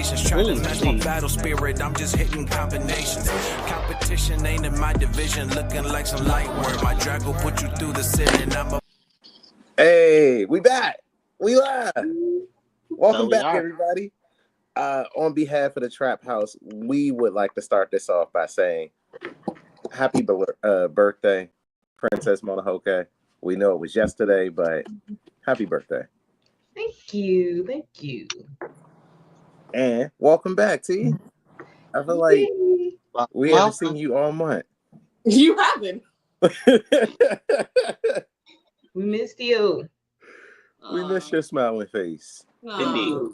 patience. Trying to match my battle spirit, I'm just hitting combinations. Competition ain't in my division, looking like some light work. My drag will put you through the ceiling. Hey, we back. We live. Welcome back, are. everybody. On behalf of the Trap House, we would like to start this off by saying happy birthday, Princess Monohoke. We know it was yesterday, but happy birthday. Thank you. Thank you. And welcome back, T. I feel like we haven't seen you all month. You haven't. We missed you. We miss your smiling face. Indeed.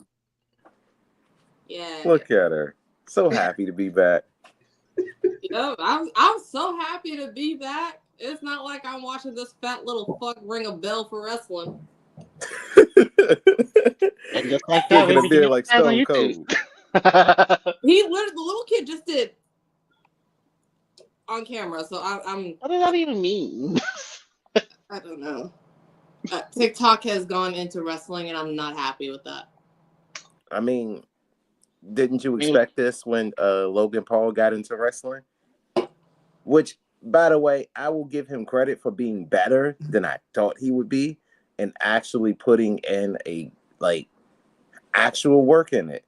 Yeah. Look at her. So happy to be back. Yep, I'm so happy to be back. It's not like I'm watching this fat little fuck ring a bell for wrestling. And just like that, we beer like Stone Cold. The little kid just did on camera. So I'm. What does that even mean? I don't know. TikTok has gone into wrestling, and I'm not happy with that. I mean, didn't you expect this when Logan Paul got into wrestling? Which, by the way, I will give him credit for being better than I thought he would be and actually putting in actual work in it.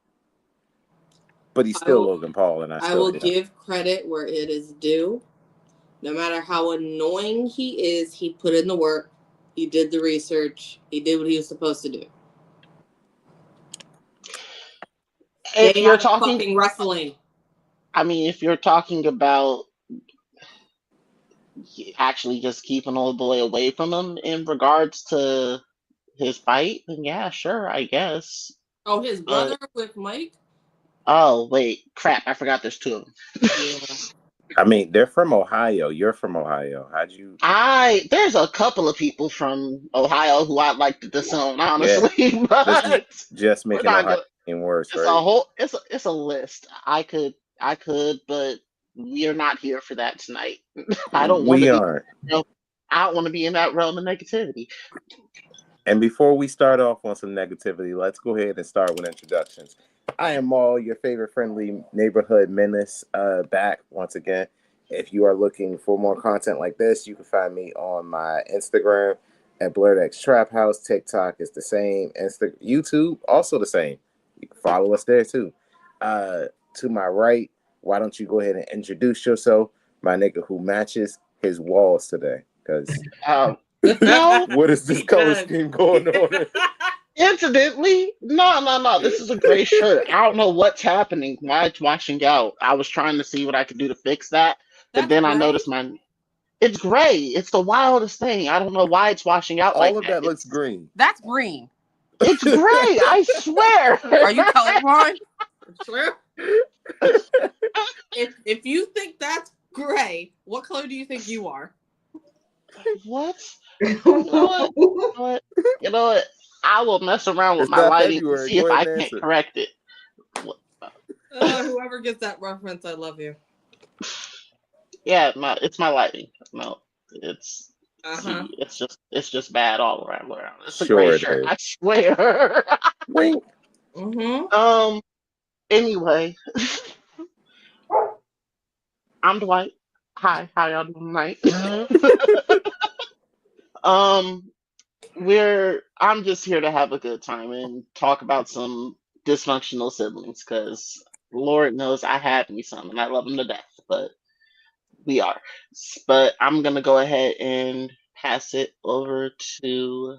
But he's still Logan Paul, and I will give credit where it is due. No matter how annoying he is, he put in the work. He did the research. He did what he was supposed to do. If you're talking wrestling, I mean, if you're talking about actually just keeping old boy away from him in regards to his fight, then yeah, sure, I guess. Oh, his brother with Mike? Oh, wait, crap, I forgot there's two of them. Yeah. I mean, they're from Ohio. You're from Ohio. How'd you... There's a couple of people from Ohio who I'd like to disown, honestly. Yeah. But just making Ohio worse, it's right? It's a list. I could, but we are not here for that tonight. I don't want to be in that realm of negativity. And before we start off on some negativity, let's go ahead and start with introductions. I am Maul, your favorite friendly neighborhood menace, back once again. If you are looking for more content like this, you can find me on my Instagram at BlerdxTrapHouse. TikTok is the same. YouTube, also the same. You can follow us there too. To my right, why don't you go ahead and introduce yourself, my nigga who matches his walls today? Because no, what is this color scheme going on? Incidentally, no. This is a gray shirt. I don't know what's happening. Why it's washing out. I was trying to see what I could do to fix that, but then I noticed it's gray. It's the wildest thing. I don't know why it's washing out. All of that looks green. That's green. It's gray. I swear. Are you colorblind? Sure. If you think that's gray, what color do you think you are? What? You know what? I will mess around with my lighting to see if I can't correct it. Whoever gets that reference, I love you. Yeah, it's my lighting. No, it's just bad all around. It's a gray shirt. I swear. Wink. Mm-hmm. Anyway, I'm Dwight. Hi, how y'all doing tonight? I'm just here to have a good time and talk about some dysfunctional siblings because Lord knows I had me some and I love them to death, but we are. But I'm gonna go ahead and pass it over to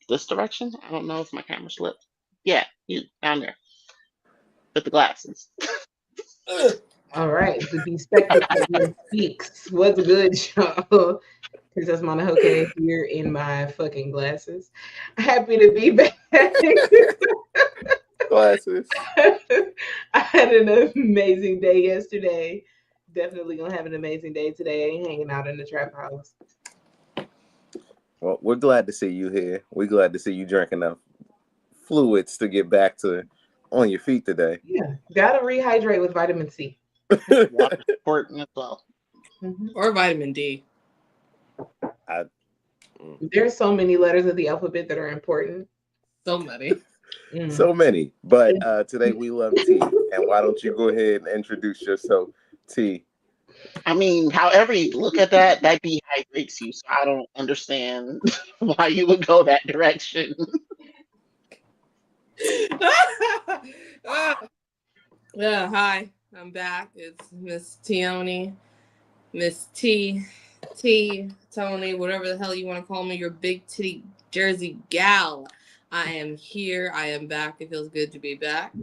this direction. I don't know if my camera slipped. Yeah, you down there with the glasses. All right, the Bespectacled Speaks. What's good, y'all? Princess Monohoke here in my fucking glasses. Happy to be back. Glasses. I had an amazing day yesterday. Definitely gonna have an amazing day today, hanging out in the trap house. Well, we're glad to see you here. We're glad to see you drinking enough fluids to get back to on your feet today. Yeah, gotta rehydrate with vitamin C. Water important as well. Mm-hmm. Or vitamin D. There's so many letters of the alphabet that are important. So many. So many. But today we love T. And why don't you go ahead and introduce yourself, T? I mean, however you look at that, that dehydrates you. So I don't understand why you would go that direction. Yeah, hi, I'm back. It's Miss Tioni, Miss T, Tony, whatever the hell you want to call me, your big titty Jersey gal. I am here. I am back. It feels good to be back.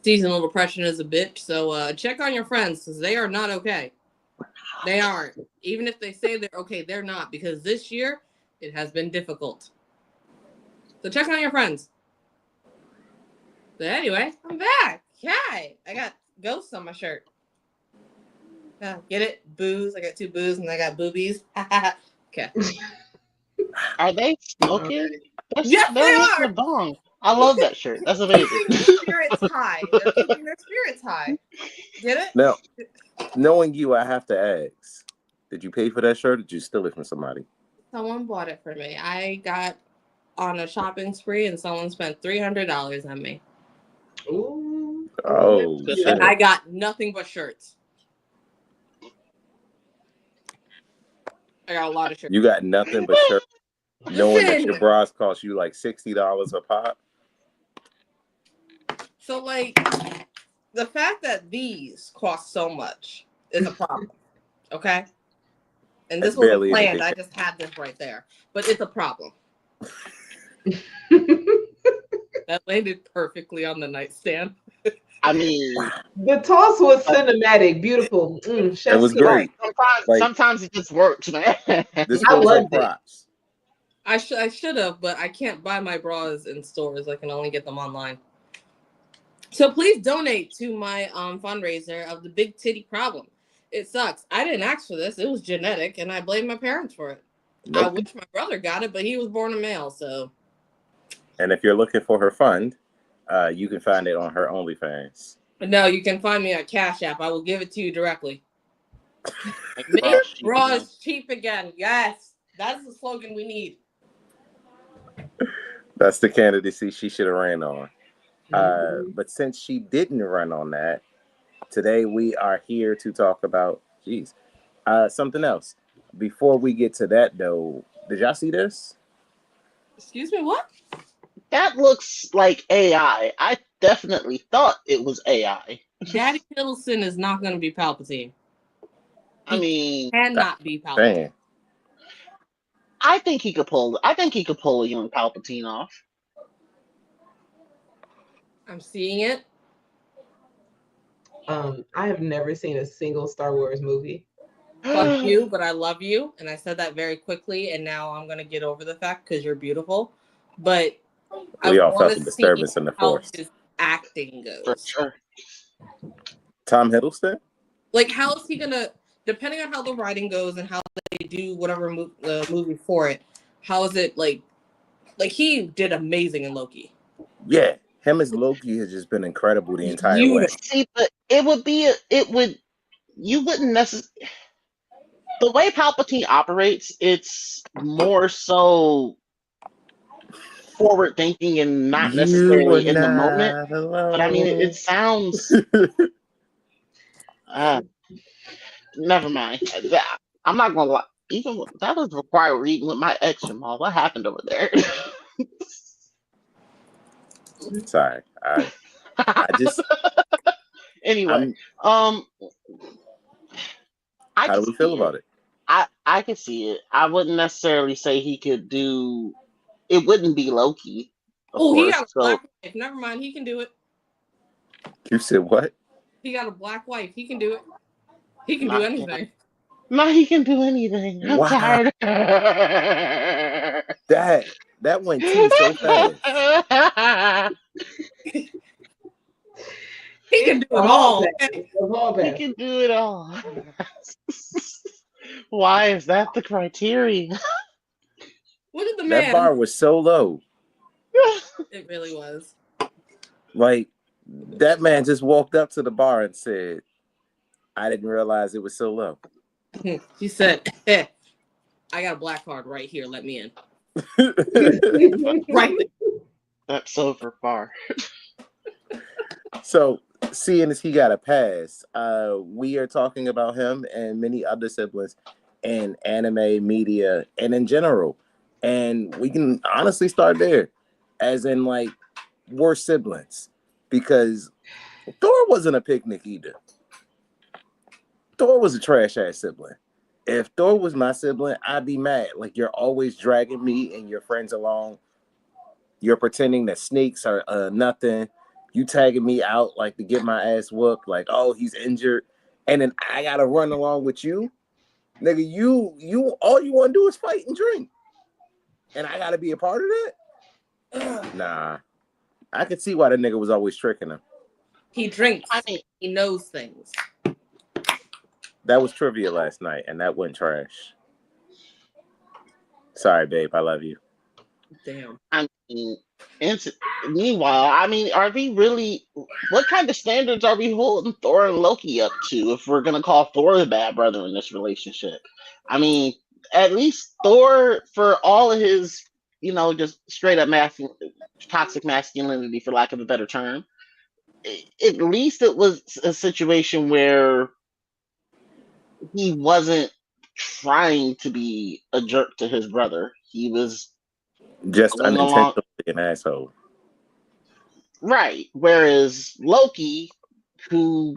Seasonal depression is a bitch, so check on your friends because they are not okay. They aren't. Even if they say they're okay, they're not, because this year it has been difficult. So check on your friends. But anyway, I'm back. Yay! I got ghosts on my shirt. Get it? Booze. I got 2 boos and I got boobies. Okay. Are they smoking? Yes, They're they hitting are. the bong. I love that shirt. That's amazing. Keeping their spirits high. They're keeping their spirits high. Get it? Now, knowing you, I have to ask, did you pay for that shirt or did you steal it from somebody? Someone bought it for me. I got on a shopping spree and someone spent $300 on me. Ooh. Oh, shit. And I got nothing but shirts. I got a lot of shirts. You got nothing but shirts, knowing that your bras cost you like $60 a pop? So, like, the fact that these cost so much is a problem, okay? And this wasn't planned. I just had this right there. But it's a problem. That landed perfectly on the nightstand. I mean, the toss was cinematic, beautiful. It was great. Sometimes it just works, man. This feels like props. I should have, but I can't buy my bras in stores. I can only get them online. So please donate to my fundraiser of the big titty problem. It sucks. I didn't ask for this. It was genetic, and I blame my parents for it. Nope. I wish my brother got it, but he was born a male, so. And if you're looking for her fund, you can find it on her OnlyFans. No, you can find me at Cash App. I will give it to you directly. Make bras cheap again. Yes, that's the slogan we need. That's the candidacy she should have ran on. But since she didn't run on that, today we are here to talk about, something else. Before we get to that, though, did y'all see this? Excuse me, what? That looks like AI. I definitely thought it was AI. Daddy Hiddleston is not going to be Palpatine. He cannot be Palpatine. Dang. I think he could pull a young Palpatine off. I'm seeing it. I have never seen a single Star Wars movie. Fuck you, but I love you. And I said that very quickly, and now I'm going to get over the fact because you're beautiful. But we all felt the disturbance in the Force. His acting goes. For sure. Tom Hiddleston? Like, how is he going to, depending on how the writing goes and how they do whatever movie for it, how is it like he did amazing in Loki. Yeah. Him as Loki has just been incredible the entire way. See, but you wouldn't necessarily, the way Palpatine operates, it's more so forward thinking and not necessarily in the moment. But I mean, it sounds, never mind. I'm not going to lie. Even that was required reading with my ex, Jamal. What happened over there? Sorry, I just. Anyway, how do we feel about it? I can see it. I wouldn't necessarily say he could do. It wouldn't be Loki. Oh, he got a black wife. Never mind, he can do it. You said what? He got a black wife. He can do it. He can do anything. No, he can do anything. I'm tired. That went too so fast. He can do it all. He can do it all. Why is that the criteria? Look at the man. That bar was so low. It really was. Like, that man just walked up to the bar and said, I didn't realize it was so low. He said, I got a black card right here. Let me in. Right there. That's so far. So, seeing as he got a pass, we are talking about him and many other siblings in anime, media, and in general. And we can honestly start there, as in like worst siblings, because Thor wasn't a picnic either. Thor was a trash ass sibling. If Thor was my sibling, I'd be mad. Like, you're always dragging me and your friends along. You're pretending that snakes are nothing. You tagging me out like to get my ass whooped. Like, oh, he's injured, and then I gotta run along with you, nigga. You all you want to do is fight and drink, and I gotta be a part of that. Nah, I could see why the nigga was always tricking him. He drinks. I mean, He knows things. That was trivia last night, and that went trash. Sorry, babe. I love you. Damn. I mean, meanwhile, I mean, are we really? What kind of standards are we holding Thor and Loki up to if we're gonna call Thor the bad brother in this relationship? I mean, at least Thor, for all of his, just straight up toxic masculinity, for lack of a better term, at least it was a situation where he wasn't trying to be a jerk to his brother. He was Just going along. unintentionally an asshole. Right. Whereas Loki, who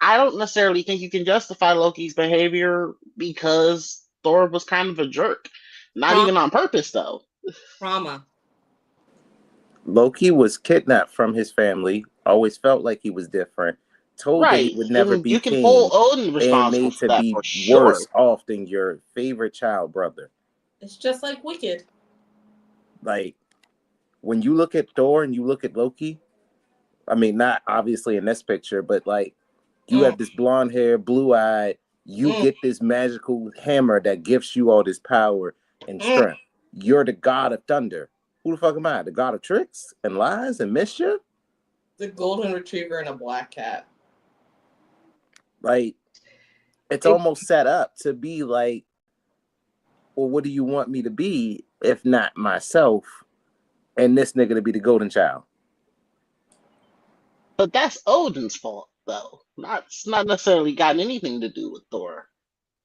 I don't necessarily think you can justify Loki's behavior because Thor was kind of a jerk. Not even on purpose, though. Trauma. Loki was kidnapped from his family, always felt like he was different, told that Right. he would never And be you can king, hold Odin and responsible made for to that be for sure. worse off than your favorite child brother. It's just like Wicked. Like, when you look at Thor and you look at Loki, I mean, not obviously in this picture, but like, you have this blonde hair, blue eyed, you get this magical hammer that gives you all this power and strength. You're the god of thunder. Who the fuck am I? The god of tricks and lies and mischief? The golden retriever and a black cat. Like, it's almost set up to be like, well, what do you want me to be if not myself? And this nigga to be the golden child. But that's Odin's fault, though. It's not necessarily got anything to do with Thor.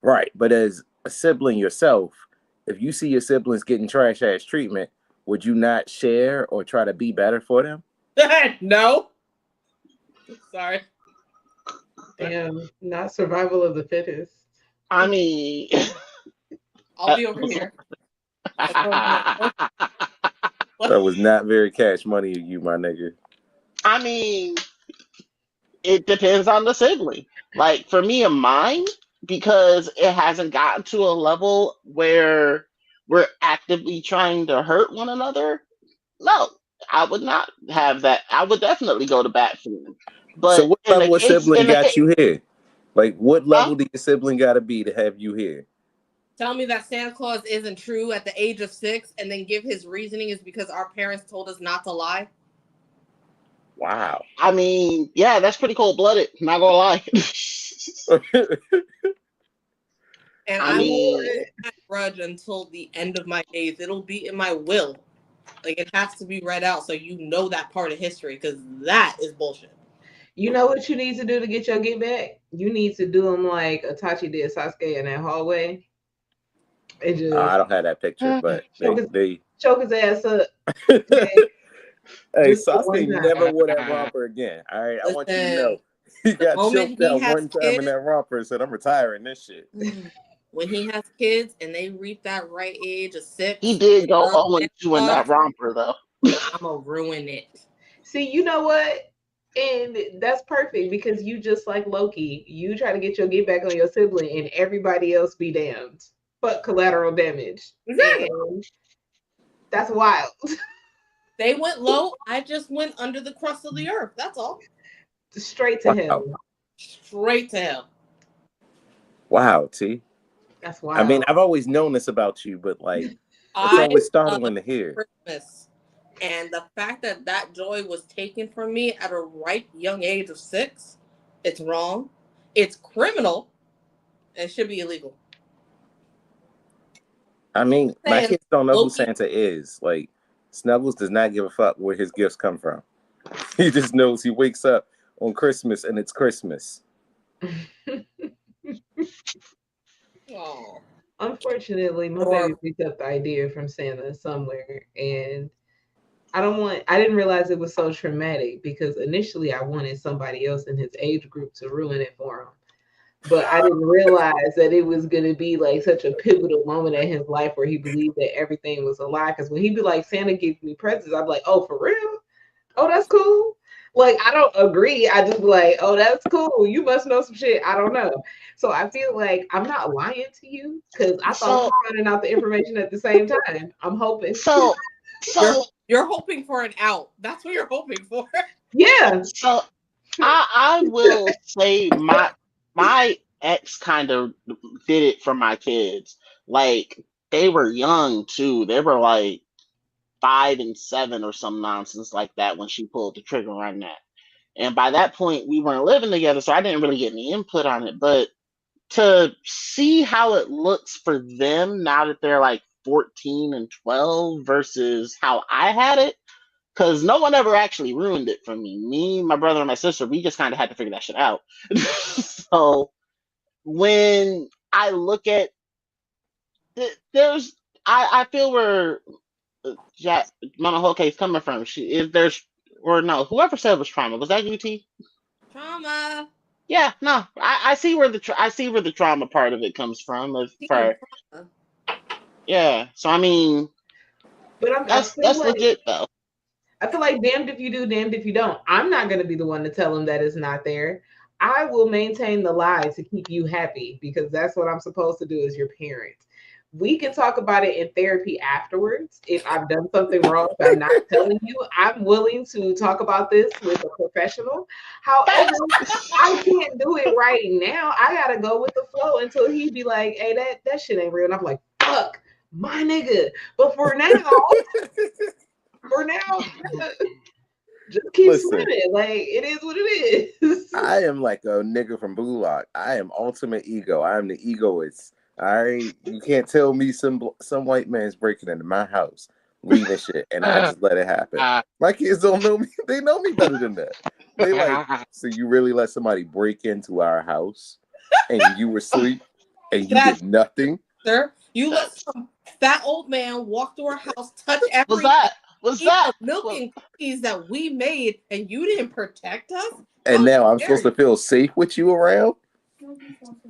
Right. But as a sibling yourself, if you see your siblings getting trash ass treatment, would you not share or try to be better for them? No. Sorry. Damn, not survival of the fittest. I mean, I'll be over here. That was not very cash money of you, my nigga. I mean, it depends on the sibling. Like for me and mine, because it hasn't gotten to a level where we're actively trying to hurt one another. No, I would not have that. I would definitely go to bat for them. But so what in the level of case, sibling got you here? Like, what level do your sibling got to be to have you here? Tell me that Santa Claus isn't true at the age of 6 and then give his reasoning is because our parents told us not to lie? Wow. I mean, yeah, that's pretty cold-blooded. Not gonna lie. And I will hold that grudge until the end of my days. It'll be in my will. Like, it has to be read out so you know that part of history, because that is bullshit. You know what you need to do to get your get back? You need to do them like Itachi did Sasuke in that hallway. It just I don't have that picture, but choke his ass up. Hey, Sasuke never wore that romper again. All right, I want you to know. He got choked out one time in that romper and said, I'm retiring this shit. When he has kids and they reach that right age of 6. He did go 0-2 in that romper, though. I'm going to ruin it. See, you know what? And that's perfect because you just like Loki. You try to get your get back on your sibling and everybody else be damned. Fuck collateral damage. Exactly. And that's wild. They went low. I just went under the crust of the earth. That's all. Straight to hell. Straight to hell. Wow, T. That's wild. I mean, I've always known this about you, but like, it's always startling to hear. Christmas. And the fact that that joy was taken from me at a ripe young age of 6, it's wrong. It's criminal. And should be illegal. I mean, my kids don't know who Santa is. Like, Snuggles does not give a fuck where his gifts come from. He just knows he wakes up on Christmas and it's Christmas. Oh. Unfortunately, my baby picked up the idea from Santa somewhere, and I didn't realize it was so traumatic because initially I wanted somebody else in his age group to ruin it for him. But I didn't realize that it was going to be like such a pivotal moment in his life where he believed that everything was a lie. Because when he'd be like, Santa gives me presents, I'd be like, oh, for real? Oh, that's cool. Like, I don't agree. I just be like, oh, that's cool. You must know some shit. I don't know. So I feel like I'm not lying to you because I thought we were finding out the information at the same time. I'm hoping. So you're hoping for an out. That's what you're hoping for. Yeah. So I will say my ex kind of did it for my kids. Like they were young too. They were like 5 and 7 or some nonsense like that when she pulled the trigger on that. And by that point, we weren't living together, so I didn't really get any input on it. But to see how it looks for them now that they're like 14 and 12 versus how I had it, because no one ever actually ruined it for me. Me, my brother, and my sister, we just kind of had to figure that shit out. So when I look at I feel where Jack Monohoke is coming from. Whoever said it was trauma, was that UT? Trauma. Yeah, no, I see where the trauma part of it comes from. Yeah, so I mean, but that's legit though. I feel like damned if you do, damned if you don't. I'm not going to be the one to tell him that it's not there. I will maintain the lie to keep you happy because that's what I'm supposed to do as your parent. We can talk about it in therapy afterwards. If I've done something wrong by not telling you, I'm willing to talk about this with a professional. However, I can't do it right now. I gotta go with the flow until he be like, "Hey, that shit ain't real," and I'm like, "Fuck, my nigga." But for now, just keep swimming. Like it is what it is. I am like a nigga from Blue Lock. I am ultimate ego. I am the egoist. All right, you can't tell me some white man's breaking into my house, leaving shit, and I just let it happen. My kids don't know me; they know me better than that. They like, so you really let somebody break into our house, and you were asleep, and you did nothing, sir? You let some fat old man walk through our house, touch everything. Was that milk and cookies that we made, and you didn't protect us? And now I'm supposed to feel safe with you around?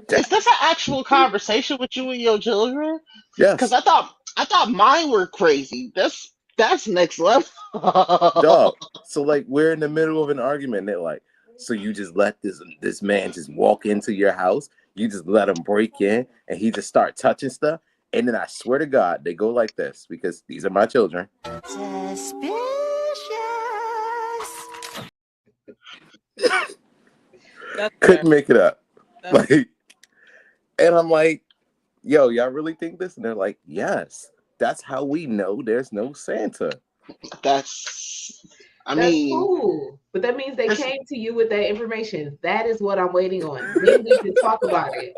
Is this an actual conversation with you and your children? Yes. Because I thought mine were crazy. That's next level. Dog. So like we're in the middle of an argument. And they're like, so you just let this man just walk into your house? You just let him break in and he just start touching stuff? And then I swear to God, they go like this because these are my children. Suspicious. Couldn't make it up. Like, and I'm like, yo, y'all really think this? And they're like, yes. That's how we know there's no Santa. That's cool. But that means they came to you with that information. That is what I'm waiting on. Then we can talk about it.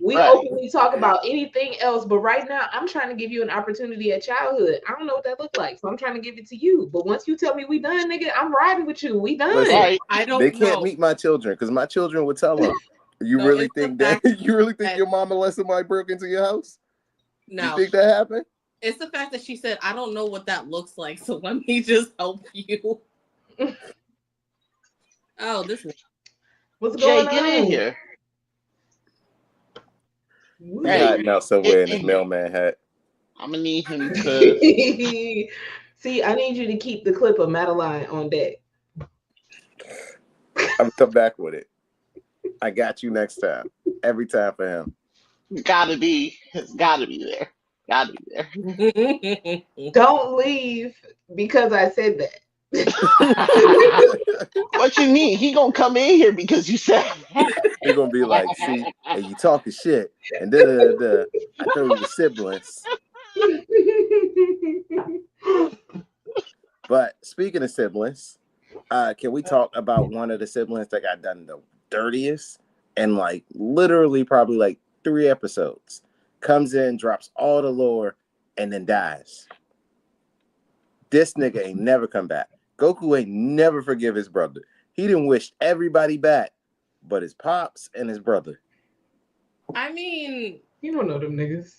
We openly talk about anything else, but right now I'm trying to give you an opportunity at childhood. I don't know what that looked like, so I'm trying to give it to you. But once you tell me we done, nigga, I'm riding with you. We done. Listen, I don't. They can't meet my children because my children would tell them. You really think that? You really think your mama let somebody broke into your house? No. You think that happened? It's the fact that she said, "I don't know what that looks like, so let me just help you." Oh, this. What's going on? Jay, get in here. He's hiding out somewhere in his mailman hat. I'm gonna need him to see. I need you to keep the clip of Madeline on deck. I'm gonna come back with it. I got you next time. Every time for him. It's gotta be there. Gotta be there. Don't leave because I said that. What you mean? He gonna come in here because you said He gonna be like, see, hey, you talking shit, and I throw you the siblings. But speaking of siblings, can we talk about one of the siblings that got done the dirtiest and like literally probably like 3 episodes? Comes in, drops all the lore, and then dies. This nigga ain't never come back. Goku ain't never forgive his brother. He done wished everybody back, but his pops and his brother. I mean, You don't know them niggas.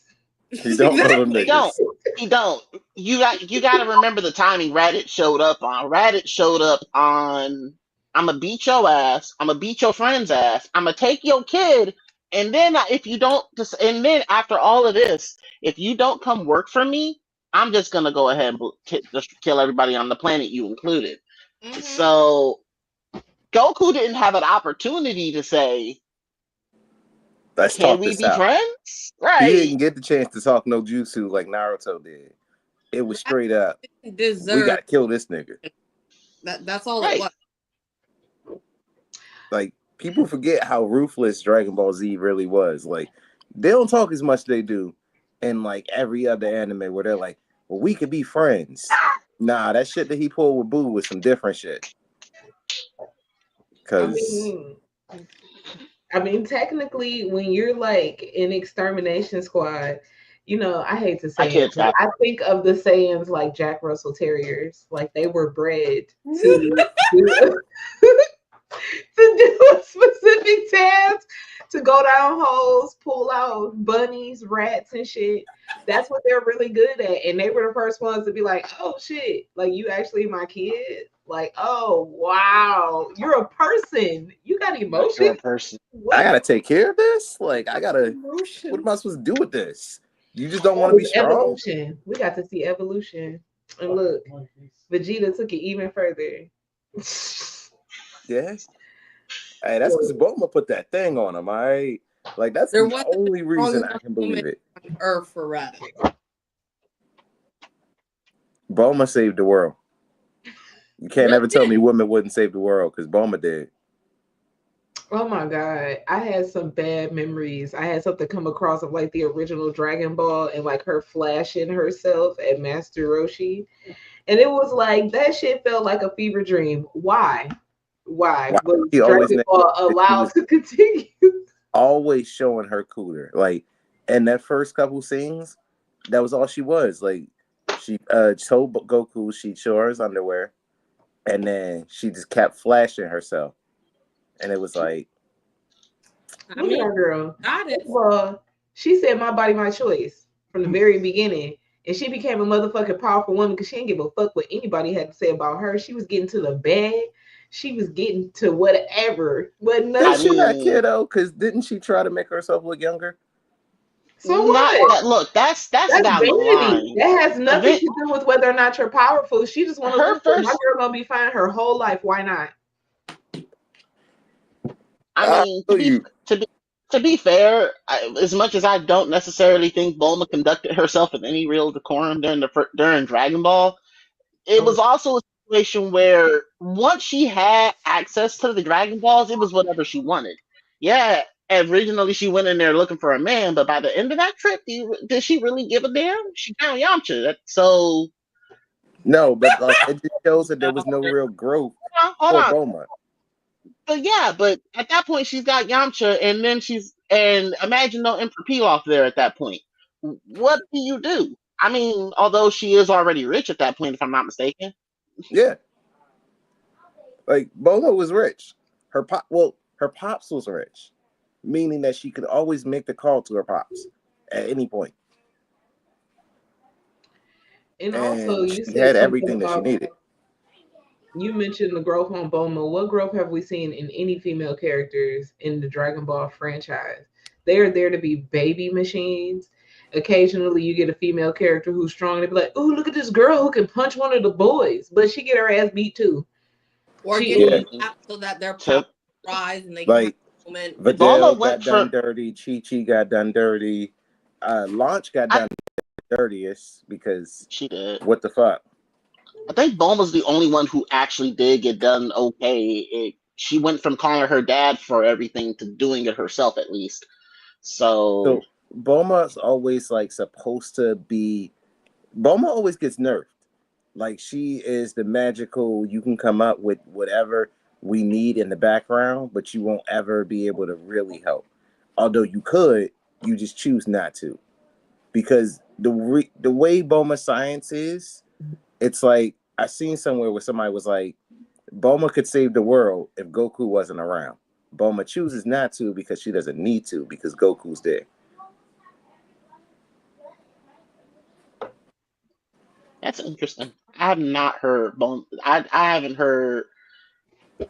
He don't know them He don't. niggas. He don't. You got to remember the timing Raditz showed up on. Raditz showed up on. I'ma beat your ass. I'ma beat your friend's ass. I'ma take your kid. And then if you don't, and then after all of this, if you don't come work for me, I'm just gonna go ahead and just kill everybody on the planet, you included. mhm. So Goku didn't have an opportunity to say, Let's "Can talk we this be out." friends?" He Right? didn't get the chance to talk no jutsu like Naruto did. It was straight up. We Deserve gotta kill this nigga. that's all it Right. was. Like, people forget how ruthless Dragon Ball Z really was. Like, they don't talk as much as they do in like every other anime where they're like, well, we could be friends. Nah, that shit that he pulled with Boo was some different shit. Cause I mean, technically, when you're like in Extermination Squad, you know, I hate to say it, but I think of the Saiyans like Jack Russell Terriers. Like they were bred to do to do a specific task, to go down holes, pull out bunnies, rats, and shit. That's what they're really good at. And they were the first ones to be like, oh shit, like you actually my kid? Like, oh wow, you're a person. You got You're a emotions? person. I What? gotta take care of this? Like, I gotta, Emotion. what am I supposed to do with this? You just don't That want to be was strong? evolution. We got to see evolution. And look, Vegeta took it even further. Yeah. Hey, that's because Bulma put that thing on him, all right? Like, that's There the wasn't only a reason strong I can enough believe woman it. on Earth for Raditz. Bulma saved the world. You can't ever tell me women wouldn't save the world because Bulma did. Oh my god, I had some bad memories. I had something come across of like the original Dragon Ball and like her flashing herself at Master Roshi. And it was like that shit felt like a fever dream. Why? Why was He always Dragon Ball allowed to continue? Always showing her cooter. Like, in that first couple scenes, that was all she was. Like, she told Goku she'd show her his underwear, and then she just kept flashing herself. And it was like, I mean, our girl. got it. Well, she said my body, my choice from the very beginning. And she became a motherfucking powerful woman because she didn't give a fuck what anybody had to say about her. She was getting to the bag. She was getting to whatever. But did she not care though? Because didn't she try to make herself look younger? So what? Look, that's down vanity. the line. That has nothing to do with whether or not you're powerful. She just want to look for my girl gonna be fine her whole life. Why not? I mean, to be fair, as much as I don't necessarily think Bulma conducted herself with any real decorum during Dragon Ball, it was also a situation where once she had access to the Dragon Balls, it was whatever she wanted. Yeah, originally she went in there looking for a man, but by the end of that trip, did she really give a damn? She found Yamcha. So no, but like, it just shows that there was no real growth for Bulma. But at that point she's got Yamcha, and then imagine no Emperor Pilaf there at that point. What do you do? I mean, although she is already rich at that point, if I'm not mistaken. Yeah. Like, Bulma was rich. Her pops was rich, meaning that she could always make the call to her pops at any point. And also, you she said had everything that she about, needed. You mentioned the growth on Bulma. What growth have we seen in any female characters in the Dragon Ball franchise? They are there to be baby machines. Occasionally, you get a female character who's strong and be like, "Oh, look at this girl who can punch one of the boys," but she get her ass beat too. Or get so that their power rise and they like can have Videl got done dirty, Chi got done dirty, Launch got done dirtiest because she did. What the fuck? I think Bulma's the only one who actually did get done okay. She went from calling her dad for everything to doing it herself, at least. So Bulma's always like supposed to be. Bulma always gets nerfed. Like, she is the magical. You can come up with whatever we need in the background, but you won't ever be able to really help. Although you could, you just choose not to, because the way Bulma science is, It's like I seen somewhere where somebody was like, Bulma could save the world if Goku wasn't around. Bulma chooses not to because she doesn't need to because Goku's there. That's interesting. I have not heard I haven't heard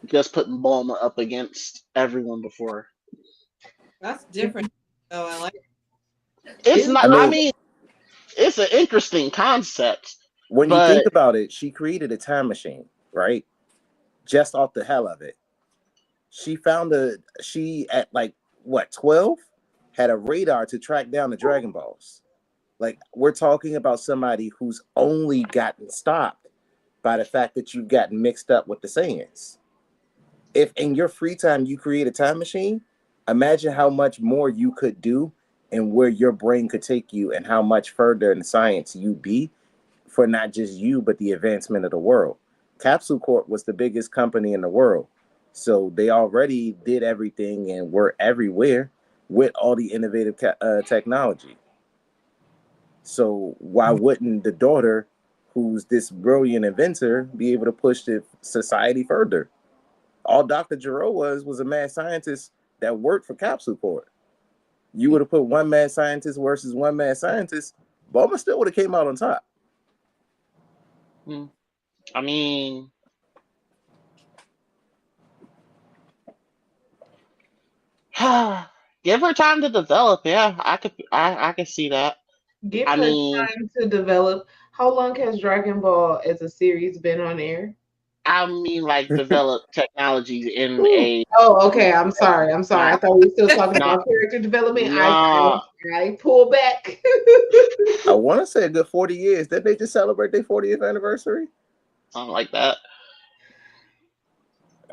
just putting Bulma up against everyone before. That's different. Oh, I like. It's not. I I mean, mean, it's an interesting concept, when you think but about it, she created a time machine, right? Just off the hell of it. She at like what 12 had a radar to track down the Dragon Balls. Like we're talking about somebody who's only gotten stopped by the fact that you've gotten mixed up with the Saiyans. If in your free time you create a time machine, imagine how much more you could do and where your brain could take you and how much further in science you'd be for not just you, but the advancement of the world. Capsule Corp was the biggest company in the world. So they already did everything and were everywhere with all the innovative technology. So why wouldn't the daughter, who's this brilliant inventor, be able to push the society further? All Dr. Gero was a mad scientist that worked for Capsule Corp. You would have put one mad scientist versus one mad scientist, Bulma still would have came out on top. I mean, give her time to develop. Yeah, I could see that. Give I her mean, time to develop. How long has Dragon Ball as a series been on air? like develop technology in Ooh. a Oh, okay. I'm sorry. I not thought we were still talking not about character development. nah I pull back. I want to say a good 40 years. Didn't they just celebrate their 40th anniversary? something like that.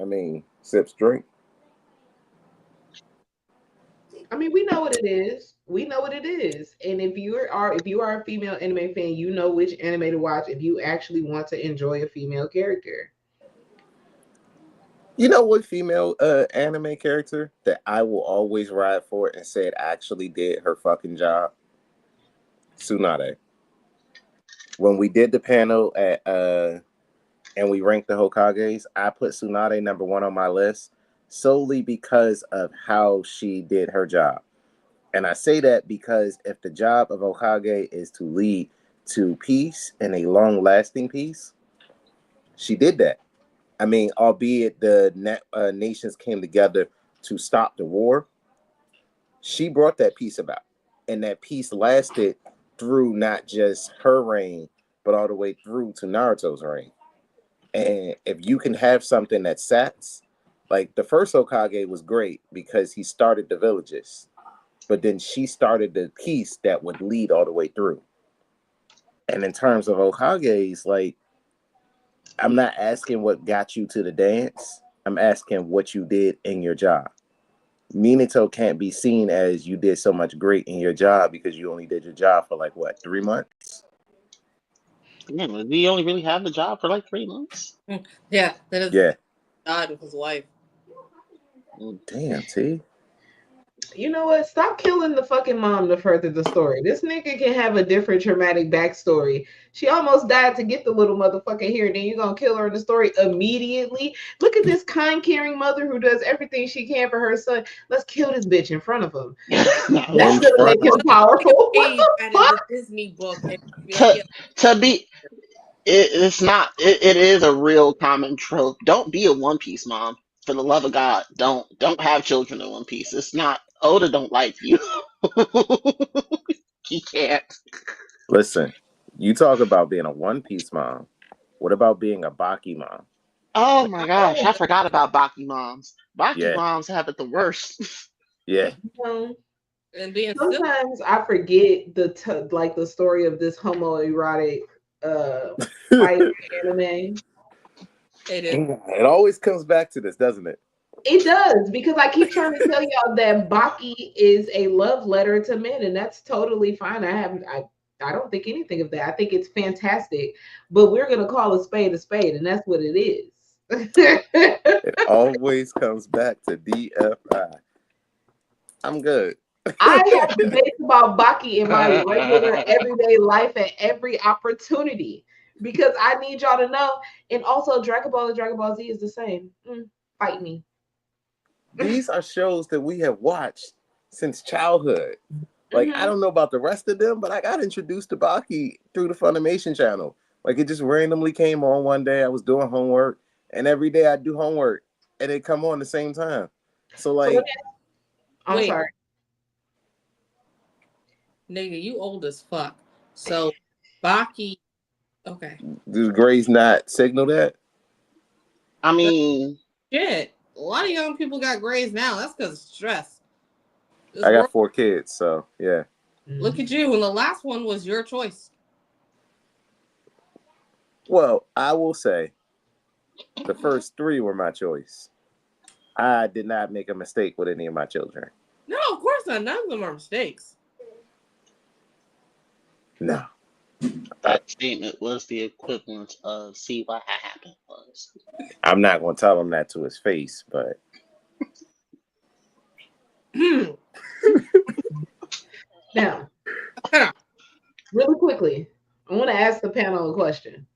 I mean, sips drink. I mean, we know what it is. We know what it is. And if you are a female anime fan, you know which anime to watch if you actually want to enjoy a female character. You know what female anime character that I will always ride for and said actually did her fucking job? Tsunade. When we did the panel at and we ranked the Hokages, I put Tsunade number 1 on my list solely because of how she did her job. And I say that because if the job of Hokage is to lead to peace and a long-lasting peace, she did that. I mean, albeit the nations came together to stop the war, she brought that peace about. And that peace lasted through not just her reign, but all the way through to Naruto's reign. And if you can have something that sets, like the first Hokage was great because he started the villages, but then she started the peace that would lead all the way through. And in terms of Hokages, like, I'm not asking what got you to the dance. I'm asking what you did in your job. Minato can't be seen as you did so much great in your job because you only did your job for like what, 3 months? Yeah, we only really have the job for like 3 months. Yeah, that is. Yeah. God with his wife. Damn, T. You know what? Stop killing the fucking mom to further the story. This nigga can have a different traumatic backstory. She almost died to get the little motherfucker here, and then you're gonna kill her in the story immediately. Look at this kind, caring mother who does everything she can for her son. Let's kill this bitch in front of him. That's gonna make him powerful. What the fuck? The Disney book. To be, it's not. It is a real common trope. Don't be a One Piece mom. For the love of God, don't have children in One Piece. It's not. Oda don't like you. He can't. Listen, you talk about being a One Piece mom. What about being a Baki mom? Oh my gosh, I forgot about Baki moms. Baki Yeah. moms have it the worst. Yeah. And being Sometimes I forget the story of this homoerotic fight anime. It always comes back to this, doesn't it? It does, because I keep trying to tell y'all that Baki is a love letter to men, and that's totally fine. I don't think anything of that. I think it's fantastic, but we're gonna call a spade, and that's what it is. It always comes back to DFI. I'm good. I have debates about Baki in my regular everyday life at every opportunity because I need y'all to know. And also, Dragon Ball and Dragon Ball Z is the same. Fight me. These are shows that we have watched since childhood. Like, I don't know about the rest of them, but I got introduced to Baki through the Funimation channel. Like, it just randomly came on one day. I was doing homework, and every day I do homework, and it come on the same time. So, like... I'm sorry. Nigga, you old as fuck. So, Baki... Okay. Does Gray's not signal that? I mean... Shit. A lot of young people got grays now. That's because of stress. I got 4 kids, so yeah. Look at you. And the last one was your choice. Well, I will say the first 3 were my choice. I did not make a mistake with any of my children. No, of course not. None of them are mistakes. No. That statement was the equivalent of see what happened was. I'm not going to tell him that to his face, but... Now, really quickly, I want to ask the panel a question.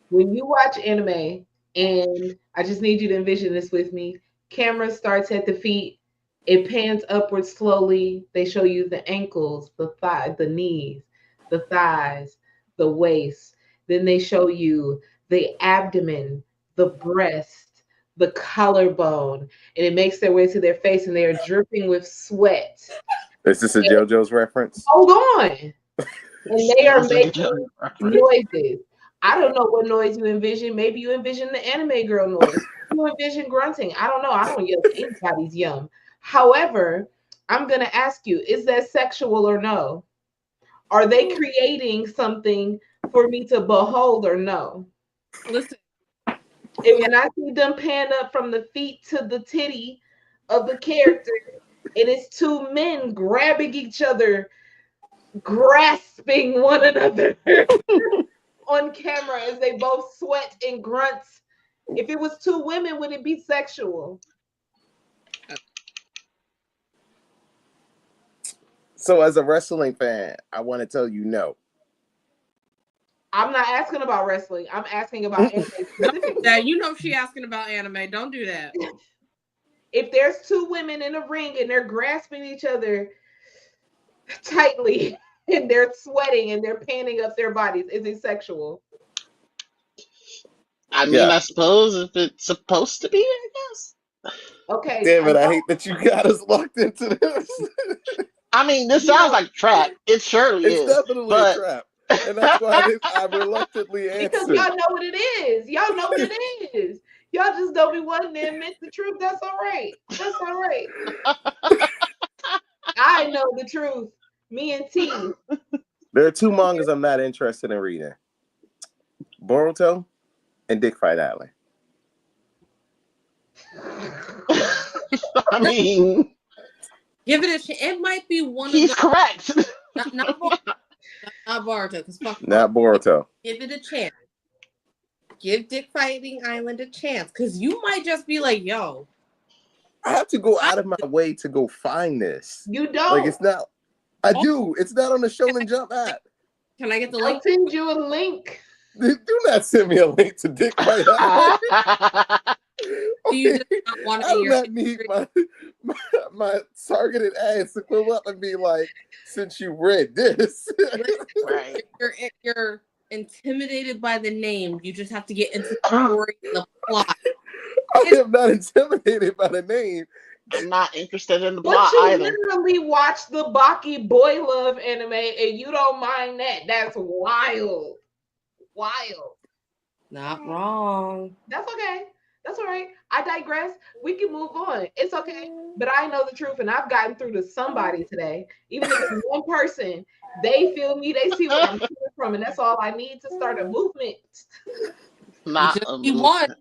When you watch anime, and I just need you to envision this with me, camera starts at the feet, it pans upwards slowly, they show you the ankles, the thigh, the knees, the thighs, the waist, then they show you the abdomen, the breast, the collarbone, and it makes their way to their face, and they are dripping with sweat. Is this a JoJo's reference? Hold on. And they are making noises. I don't know what noise you envision. Maybe you envision the anime girl noise. You envision grunting. I don't know. I don't yell at anybody's yum. However, I'm going to ask you, is that sexual or no? Are they creating something for me to behold or no? Listen. And when I see them pan up from the feet to the titty of the character, and it's 2 men grabbing each other, grasping one another on camera as they both sweat and grunt. If it was 2 women, would it be sexual? So as a wrestling fan, I want to tell you no. I'm not asking about wrestling. I'm asking about anime specifically. That you know she asking about anime. Don't do that. If there's 2 women in a ring and they're grasping each other tightly and they're sweating and they're panning up their bodies, is it sexual? I mean, I suppose if it's supposed to be, I guess. Okay. Damn it, I hate that you got us locked into this. I mean, this sounds like a trap. It surely is. It's definitely a trap. And that's why I reluctantly answered. Because y'all know what it is. Y'all know what it is. Y'all just don't be wanting to admit the truth. That's all right. That's all right. I know the truth. Me and T. There are 2 mangas I'm not interested in reading. Boruto and Dick Fight Island. I mean... Give it a chance. It might be one He's of the... correct. Not Boruto, because fuck. Not Boruto. Give it a chance. Give Dick Fighting Island a chance, because you might just be like, yo. I have to go out of my way to go find this. You don't. Like, it's not. I do. It's not on the Shonen Jump app. Can I get the I'll link? send you a link. Do not send me a link to Dick Fight Island. Do you just not want to I do not need my targeted ads to come up and be like, since you read this. Right. You're intimidated by the name. You just have to get into the story and the plot. I am not intimidated by the name. I'm not interested in the But plot you either. literally watch the Baki boy love anime and you don't mind that. That's wild. Wild. Not wrong. That's okay. That's all right. I digress. We can move on. It's okay. But I know the truth, and I've gotten through to somebody today. Even if it's one person, they feel me. They see where I'm coming from, and that's all I need to start a movement. Not a movement.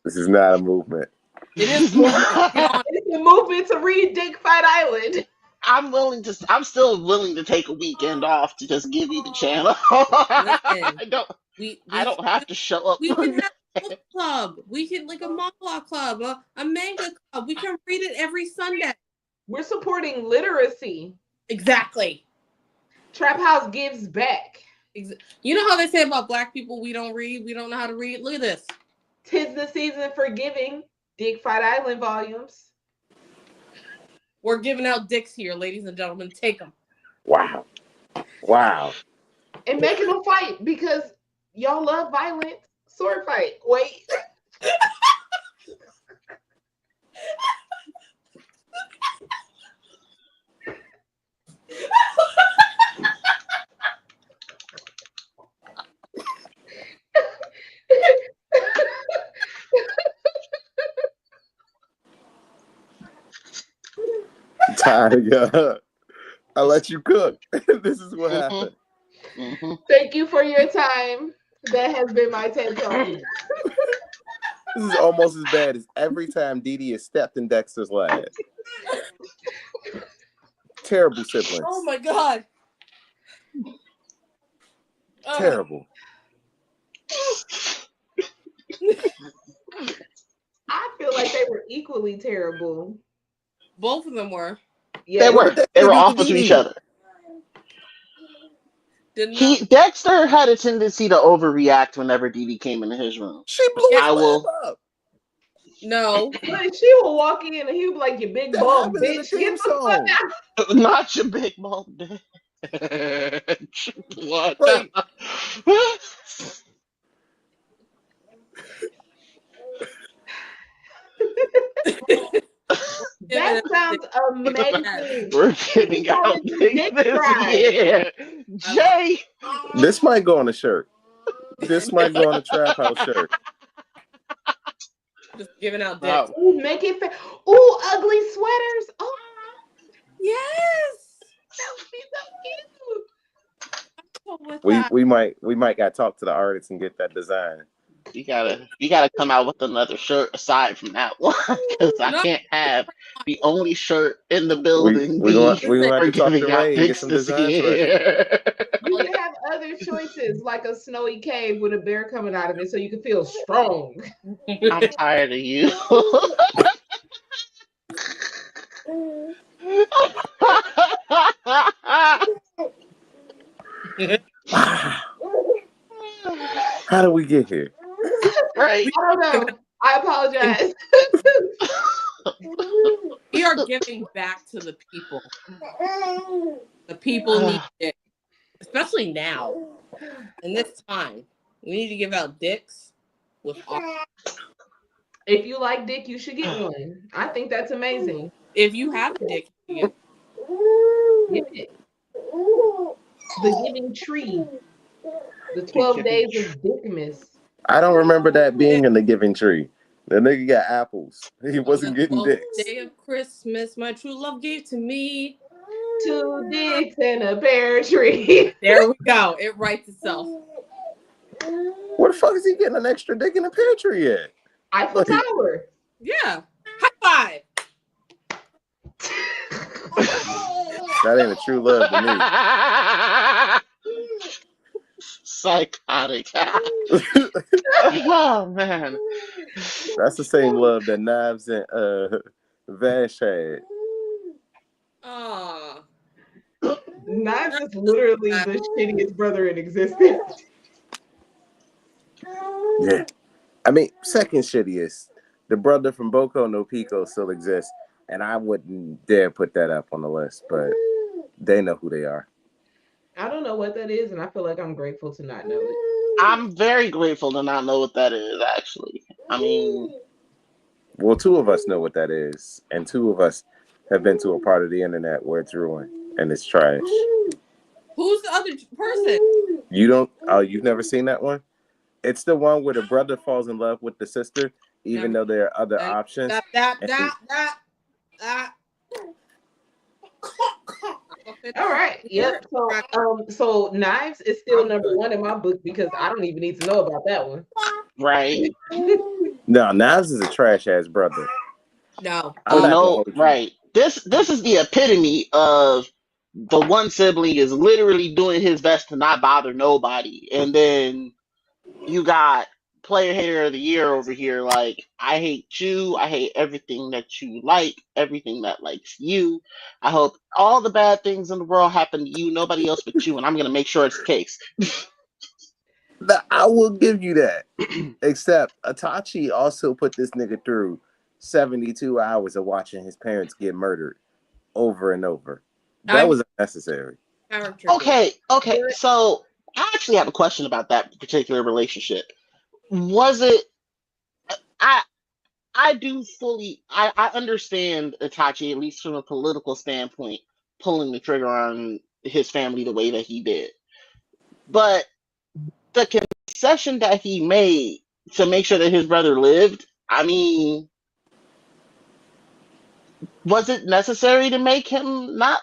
This is not a movement. It is. It's a movement to read Dick Fight Island. I'm still willing to take a weekend off to just give you the channel. I don't have to show up. We can have a book club. We can like a manga club, a manga club. We can read it every Sunday. We're supporting literacy. Exactly. Trap House gives back. You know how they say about black people, we don't read, we don't know how to read? Look at this. 'Tis the season for giving. Dig Fight Island volumes. We're giving out dicks here, ladies and gentlemen. Take them. Wow. And making them fight because y'all love violence. Sword fight. Wait. Tiger, I let you cook. This is what happened. Thank you for your time. That has been my TED Talk. This is almost as bad as every time Dee Dee has stepped in Dexter's lab. Terrible siblings. Oh my God. Terrible. I feel like they were equally terrible. Both of them were. Yeah, They were awful to each other. Dexter had a tendency to overreact whenever Dee Dee came into his room. She blew his lab up. No. But she will walk in and he'll be like, "Your big bald bitch, get the fuck out." Not your big bald bitch. What? Like, that sounds amazing. We're giving out things this year. Jay! this might go on a shirt. This might go on a Trap House shirt. Just giving out dicks. Ooh, make it fair. Ooh, ugly sweaters. Oh, yes. that would be so cute. We might gotta talk to the artist and get that design. You gotta come out with another shirt aside from that one, because I can't have the only shirt in the building. We gonna have to talk to Ray and get some designs ready. You can have other choices, like a snowy cave with a bear coming out of it, so you can feel strong. I'm tired of you. How did we get here? Right. I don't know. I apologize. We are giving back to the people. The people need it, especially now. In this time, we need to give out dicks with If you like dick, you should get one. I think that's amazing. If you have a dick, you Give it. The Giving Tree. The 12 Days of Dickmas. I don't remember that being in the Giving Tree. The nigga got apples. He wasn't getting dicks. Day of Christmas, my true love gave to me 2 dicks and a pear tree. There we go. It writes itself. Where the fuck is he getting an extra dick in a pear tree at? Eiffel Tower. Yeah. High five. That ain't a true love to me. Psychotic. Oh man. That's the same love that Knives and Vash had. Aw. Knives is literally the shittiest brother in existence. Yeah. I mean, second shittiest. The brother from Boko no Pico still exists, and I wouldn't dare put that up on the list, but they know who they are. I don't know what that is, and I feel like I'm grateful to not know it. I'm very grateful to not know what that is, actually. I mean, well, 2 of us know what that is, and 2 of us have been to a part of the internet where it's ruined and it's trash. Who's the other person? You don't? Oh, you've never seen that one? It's the one where the brother falls in love with the sister, even though there are other options. All right. Yep. So Knives is still number 1 in my book because I don't even need to know about that one. right. No, Knives is a trash ass brother. No. No, right. This is the epitome of the one sibling is literally doing his best to not bother nobody, and then you got player hater of the year over here. Like, I hate you. I hate everything that you like, everything that likes you. I hope all the bad things in the world happen to you, nobody else but you, and I'm gonna make sure it's the case. I will give you that. Except Itachi also put this nigga through 72 hours of watching his parents get murdered over and over. That was unnecessary. Okay. So I actually have a question about that particular relationship. Was it? I I do fully. I understand Itachi, at least from a political standpoint, pulling the trigger on his family the way that he did. But the concession that he made to make sure that his brother lived, I mean, was it necessary to make him not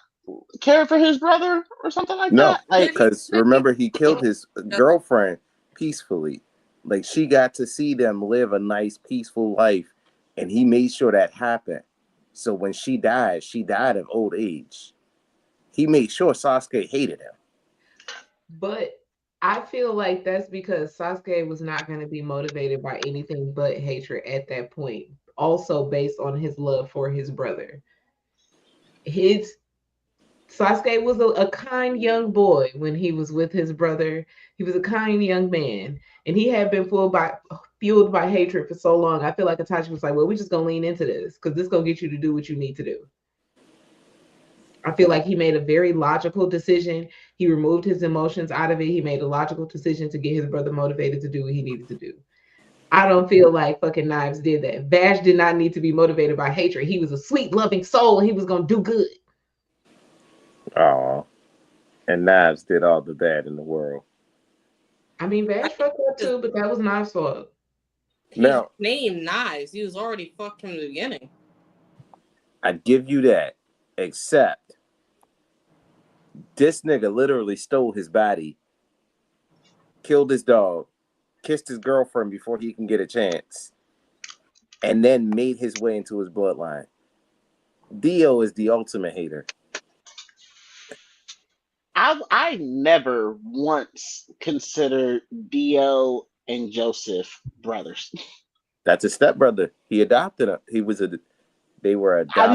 care for his brother or something like No, that? Like, because remember, he killed his girlfriend peacefully. Like, she got to see them live a nice, peaceful life, and he made sure that happened. So when she died of old age. He made sure Sasuke hated him. But I feel like that's because Sasuke was not going to be motivated by anything but hatred at that point. Also based on his love for his brother. Sasuke was a kind young boy when he was with his brother. He was a kind young man, and he had been fueled by hatred for so long. I feel like Itachi was like, "Well, we're just gonna lean into this because this gonna get you to do what you need to do." I feel like he made a very logical decision. He removed his emotions out of it. He made a logical decision to get his brother motivated to do what he needed to do. I don't feel like fucking Knives did that. Vash did not need to be motivated by hatred. He was a sweet, loving soul. He was gonna do good. Oh, and Knives did all the bad in the world. I mean, Vash fucked up too, but that was Knives' fault. His name Knives. He was already fucked from the beginning. I'd give you that, except this nigga literally stole his body, killed his dog, kissed his girlfriend before he can get a chance, and then made his way into his bloodline. Dio is the ultimate hater. I never once considered Dio and Joseph brothers. That's his stepbrother. He adopted him. They were adopted. I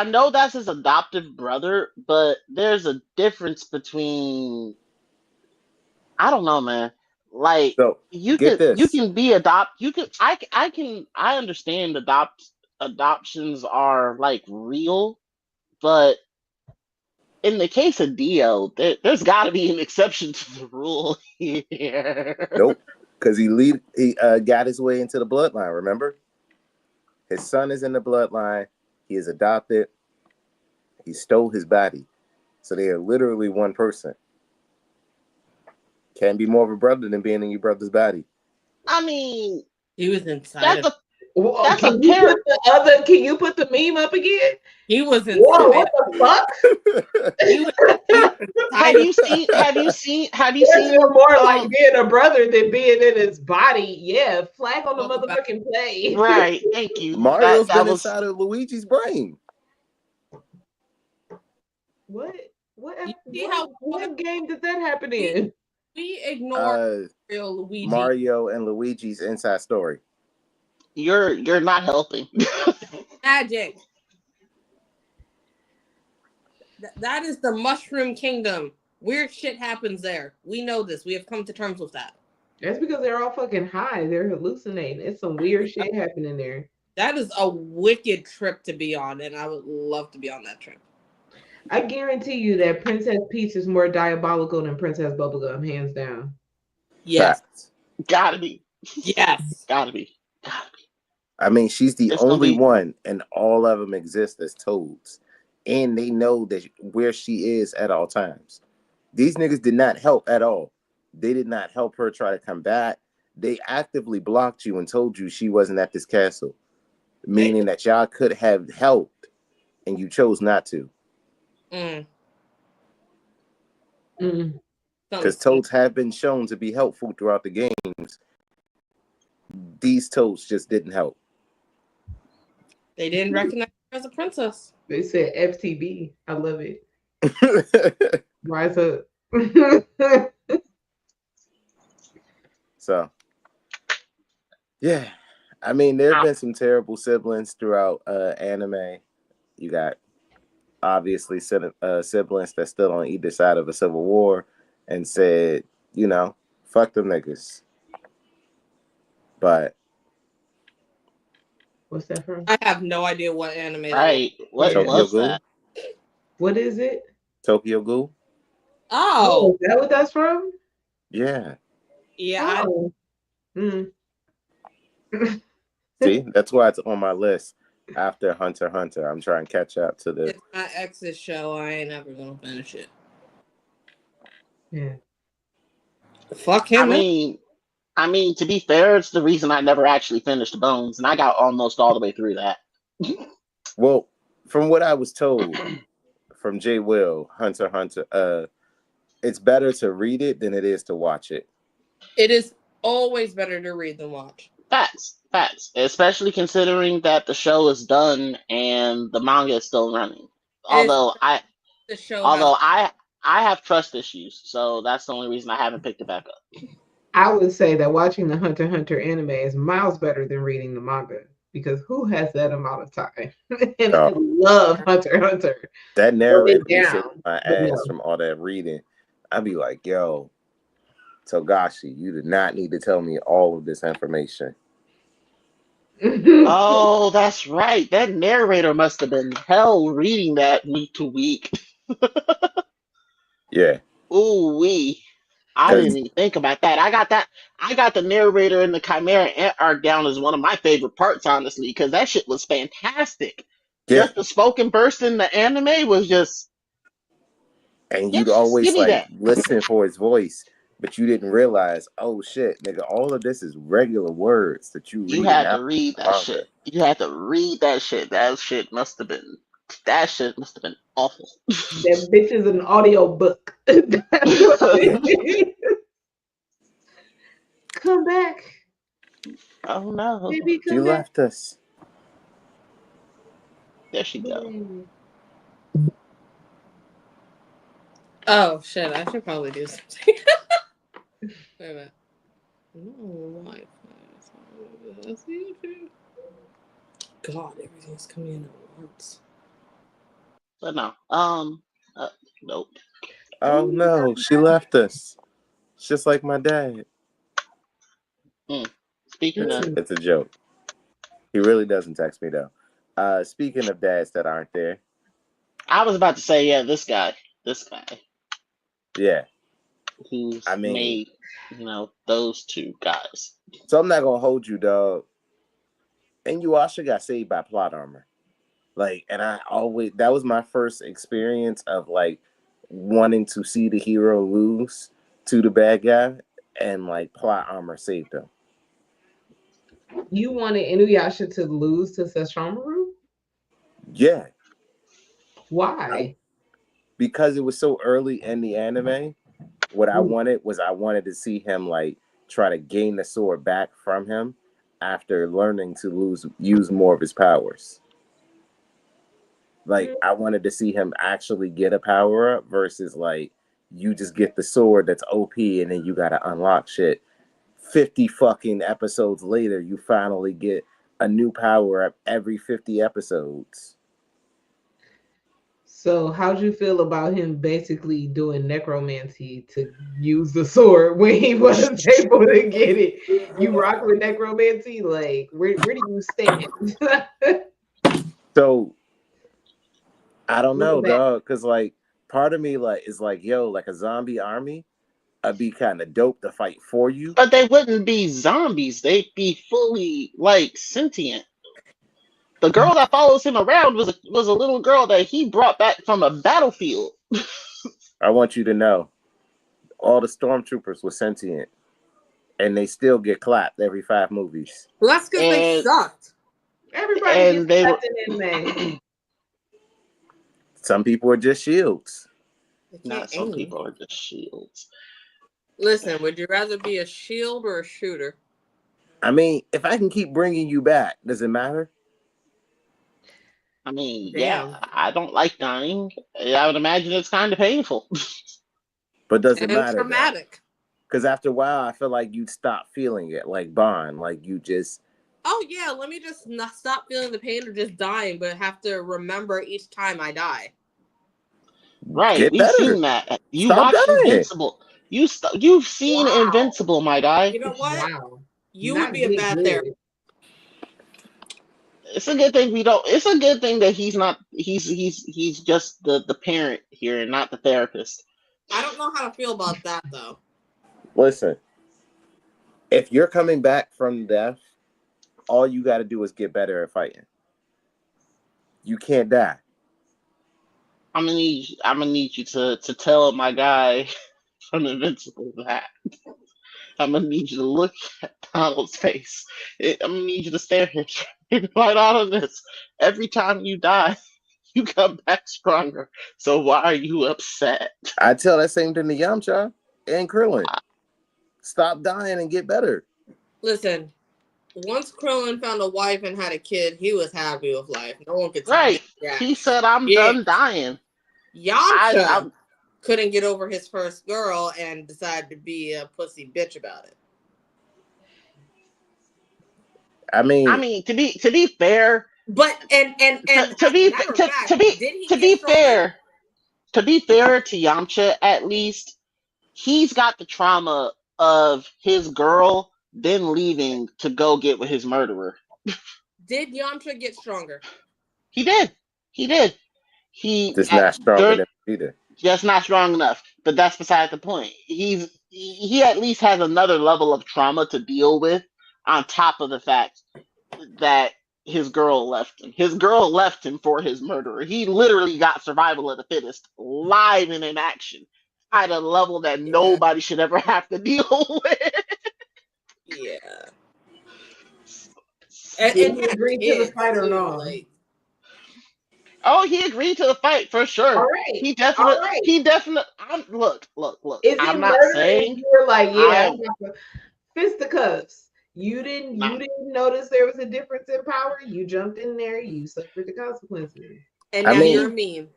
know that's his adoptive brother, but there's a difference between. I don't know, man. Like, so, you can be I understand adoptions are like real, but in the case of Dio, there's got to be an exception to the rule here. Nope, because he got his way into the bloodline. Remember, his son is in the bloodline. He is adopted. He stole his body, so they are literally one person. Can't be more of a brother than being in your brother's body. I mean, he was inside. Can you put the meme up again? He was inside. Whoa, what the fuck? Have you seen? More like being a brother than being in his body. Yeah, flag on the motherfucking play. Right. Thank you. Mario's been inside of Luigi's brain. What game did that happen in? We ignore Luigi. Mario and Luigi's inside story. You're not helping. Magic. That is the Mushroom Kingdom. Weird shit happens there. We know this. We have come to terms with that. That's because they're all fucking high. They're hallucinating. It's some weird shit happening there. That is a wicked trip to be on, and I would love to be on that trip. I guarantee you that Princess Peach is more diabolical than Princess Bubblegum, hands down. Yes. Gotta be. Yes. Gotta be. I mean, she's the only one, and all of them exist as toads. And they know that where she is at all times. These niggas did not help at all. They did not help her try to come back. They actively blocked you and told you she wasn't at this castle. Meaning that y'all could have helped, and you chose not to. Because toads have been shown to be helpful throughout the games. These toads just didn't help. They didn't recognize her as a princess. They said FTB. I love it. Rise up. So, Yeah. I mean, there have been some terrible siblings throughout anime. You got obviously siblings that stood on either side of a civil war and said, fuck them niggas. But What's that from? I have no idea what anime that was. Right. What Yeah. Tokyo was Ghoul. that? What is it? Tokyo Ghoul. Oh, Is that what that's from? Yeah. yeah. Oh. Mm. See, that's why it's on my list after Hunter x Hunter. I'm trying to catch up to the. It's my ex's show. I ain't ever gonna finish it. Yeah. Fuck him. I mean, to be fair, it's the reason I never actually finished Bones, and I got almost all the way through that. Well, from what I was told from J. Will, Hunter x Hunter, it's better to read it than it is to watch it. It is always better to read than watch. Facts. Especially considering that the show is done and the manga is still running. Although the show I have trust issues, so that's the only reason I haven't picked it back up. I would say that watching the Hunter x Hunter anime is miles better than reading the manga, because who has that amount of time? And I love Hunter x Hunter. That narrator be down, shaking my ass from all that reading. I'd be like, yo, Togashi, you did not need to tell me all of this information. Oh, that's right. That narrator must have been hell reading that week to week. Yeah. Ooh wee. I didn't even think about that. I got the narrator in the Chimera Ant arc down as one of my favorite parts, honestly, because that shit was fantastic. Yeah. Just the spoken burst in the anime was just. And you'd Yes, always give me that. listen for his voice, but you didn't realize, oh shit, nigga, all of this is regular words that you read. You had to read that shit. You had to read that shit. That shit must have been awful. That bitch is an audio book. Come back. Oh no. Baby, She left us. There she go. Oh shit! I should probably do something. Wait a minute. No Wi-Fi. God, everything's coming in at once. But no. Nope. Oh no, she left us. It's just like my dad. Speaking of, it's a joke. He really doesn't text me though. Speaking of dads that aren't there. I was about to say, yeah, this guy. Yeah. Who's made, those two guys. So I'm not gonna hold you, dog. And Inuyasha got saved by plot armor. And that was my first experience of wanting to see the hero lose to the bad guy, and plot armor saved him. You wanted Inuyasha to lose to Sesshomaru? Yeah. Why? Because it was so early in the anime. What I wanted to see him try to gain the sword back from him after learning to use more of his powers. I wanted to see him actually get a power up versus you just get the sword that's OP and then you gotta unlock shit. 50 fucking episodes later, you finally get a new power up every 50 episodes. So how'd you feel about him basically doing necromancy to use the sword when he wasn't able to get it? You rock with necromancy? Where do you stand? So I don't know, dog, because part of me is yo, a zombie army, I'd be kind of dope to fight for you. But they wouldn't be zombies. They'd be fully sentient. The girl that follows him around was a little girl that he brought back from a battlefield. I want you to know, all the stormtroopers were sentient, and they still get clapped every 5 movies. Well, that's because they sucked. Everybody gets clapped in anime. Some people are just shields. Not some people are just shields. Listen, would you rather be a shield or a shooter? I mean, if I can keep bringing you back, does it matter? I mean, yeah, I don't like dying. I would imagine it's kind of painful. But does it matter? Traumatic. Because after a while, I feel like you'd stop feeling it, like Bond, like you just. Oh yeah, let me just not stop feeling the pain of just dying, but have to remember each time I die. Right, Get we've better. seen that. You Stop watched dying. Invincible. You've seen Wow. Invincible, my guy. You know what? Wow. You Not would be a get bad good. therapist. It's a good thing we don't. It's a good thing that he's not. He's just the parent here and not the therapist. I don't know how to feel about that though. Listen, if you're coming back from death, all you got to do is get better at fighting. You can't die. I'm gonna need you to tell my guy from Invincible that. I'm gonna need you to look at Donald's face. I'm gonna need you to stare him right out of this. Every time you die, you come back stronger. So why are you upset? I tell that same thing to Yamcha and Krillin. Stop dying and get better. Listen, once Krillin found a wife and had a kid, he was happy with life. No one could tell Right. him that. He said, "I'm done dying." Yamcha couldn't get over his first girl and decided to be a pussy bitch about it. I mean, to be fair, but and to be matter of fact, to be did he to get be stronger? fair, to be fair to Yamcha, at least he's got the trauma of his girl then leaving to go get with his murderer. Did Yamcha get stronger? He did. He did. He just not stronger than Vegeta. Just not strong enough. But that's beside the point. He at least has another level of trauma to deal with on top of the fact that his girl left him. His girl left him for his murderer. He literally got survival of the fittest live and in action at a level that nobody should ever have to deal with. Yeah. And he agreed to the fight or not? Like... Oh, he agreed to the fight for sure. All right. He definitely. Look. Is I'm it not saying you were like, yeah, fisticuffs. You didn't notice there was a difference in power. You jumped in there. You suffered the consequences. And now you're a meme.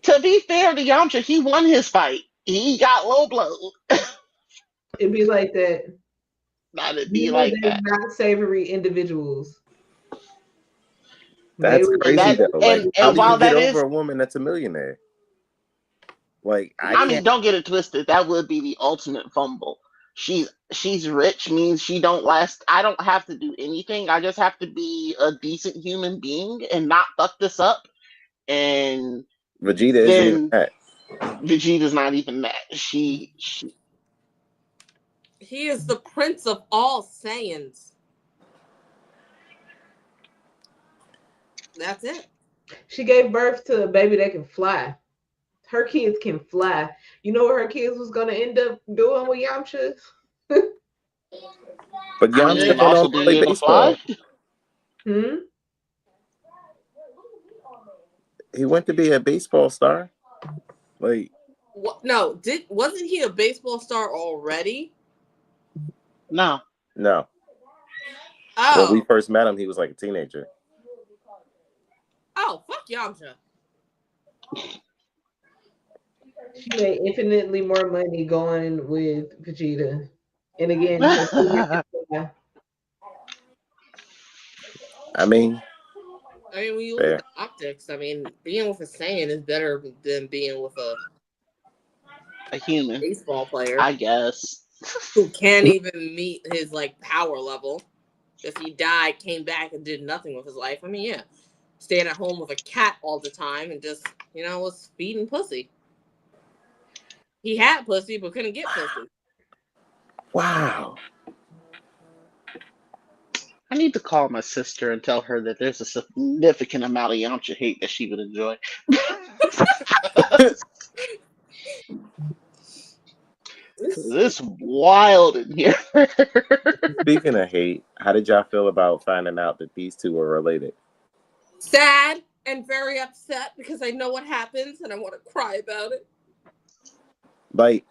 To be fair to Yamcha, he won his fight. He got low blow. It'd be like that. It'd be like that. Not savory individuals. That's crazy though. Like, how do you get over a woman that's a millionaire? Like, I mean, don't get it twisted. That would be the ultimate fumble. She's rich means she don't last. I don't have to do anything. I just have to be a decent human being and not fuck this up. And Vegeta isn't even that. Vegeta's not even that. He is the prince of all Saiyans. That's it. She gave birth to a baby that can fly. Her kids can fly. You know what her kids was gonna end up doing with Yamcha? But Yamcha don't play baseball. He went to be a baseball star. Like, what? No, wasn't he a baseball star already? No. Oh. When we first met him, he was like a teenager. Oh, fuck Yamcha. She made infinitely more money going with Vegeta. And again, I mean, when you look at the optics, being with a Saiyan is better than being with a human baseball player, I guess, who can't even meet his power level. If he died, came back, and did nothing with his life. Staying at home with a cat all the time and just was feeding pussy. He had pussy but couldn't get pussy. Wow. I need to call my sister and tell her that there's a significant amount of Yamcha hate that she would enjoy. This wild in here. Speaking of hate, how did y'all feel about finding out that these two were related? Sad and very upset because I know what happens and I want to cry about it. Like,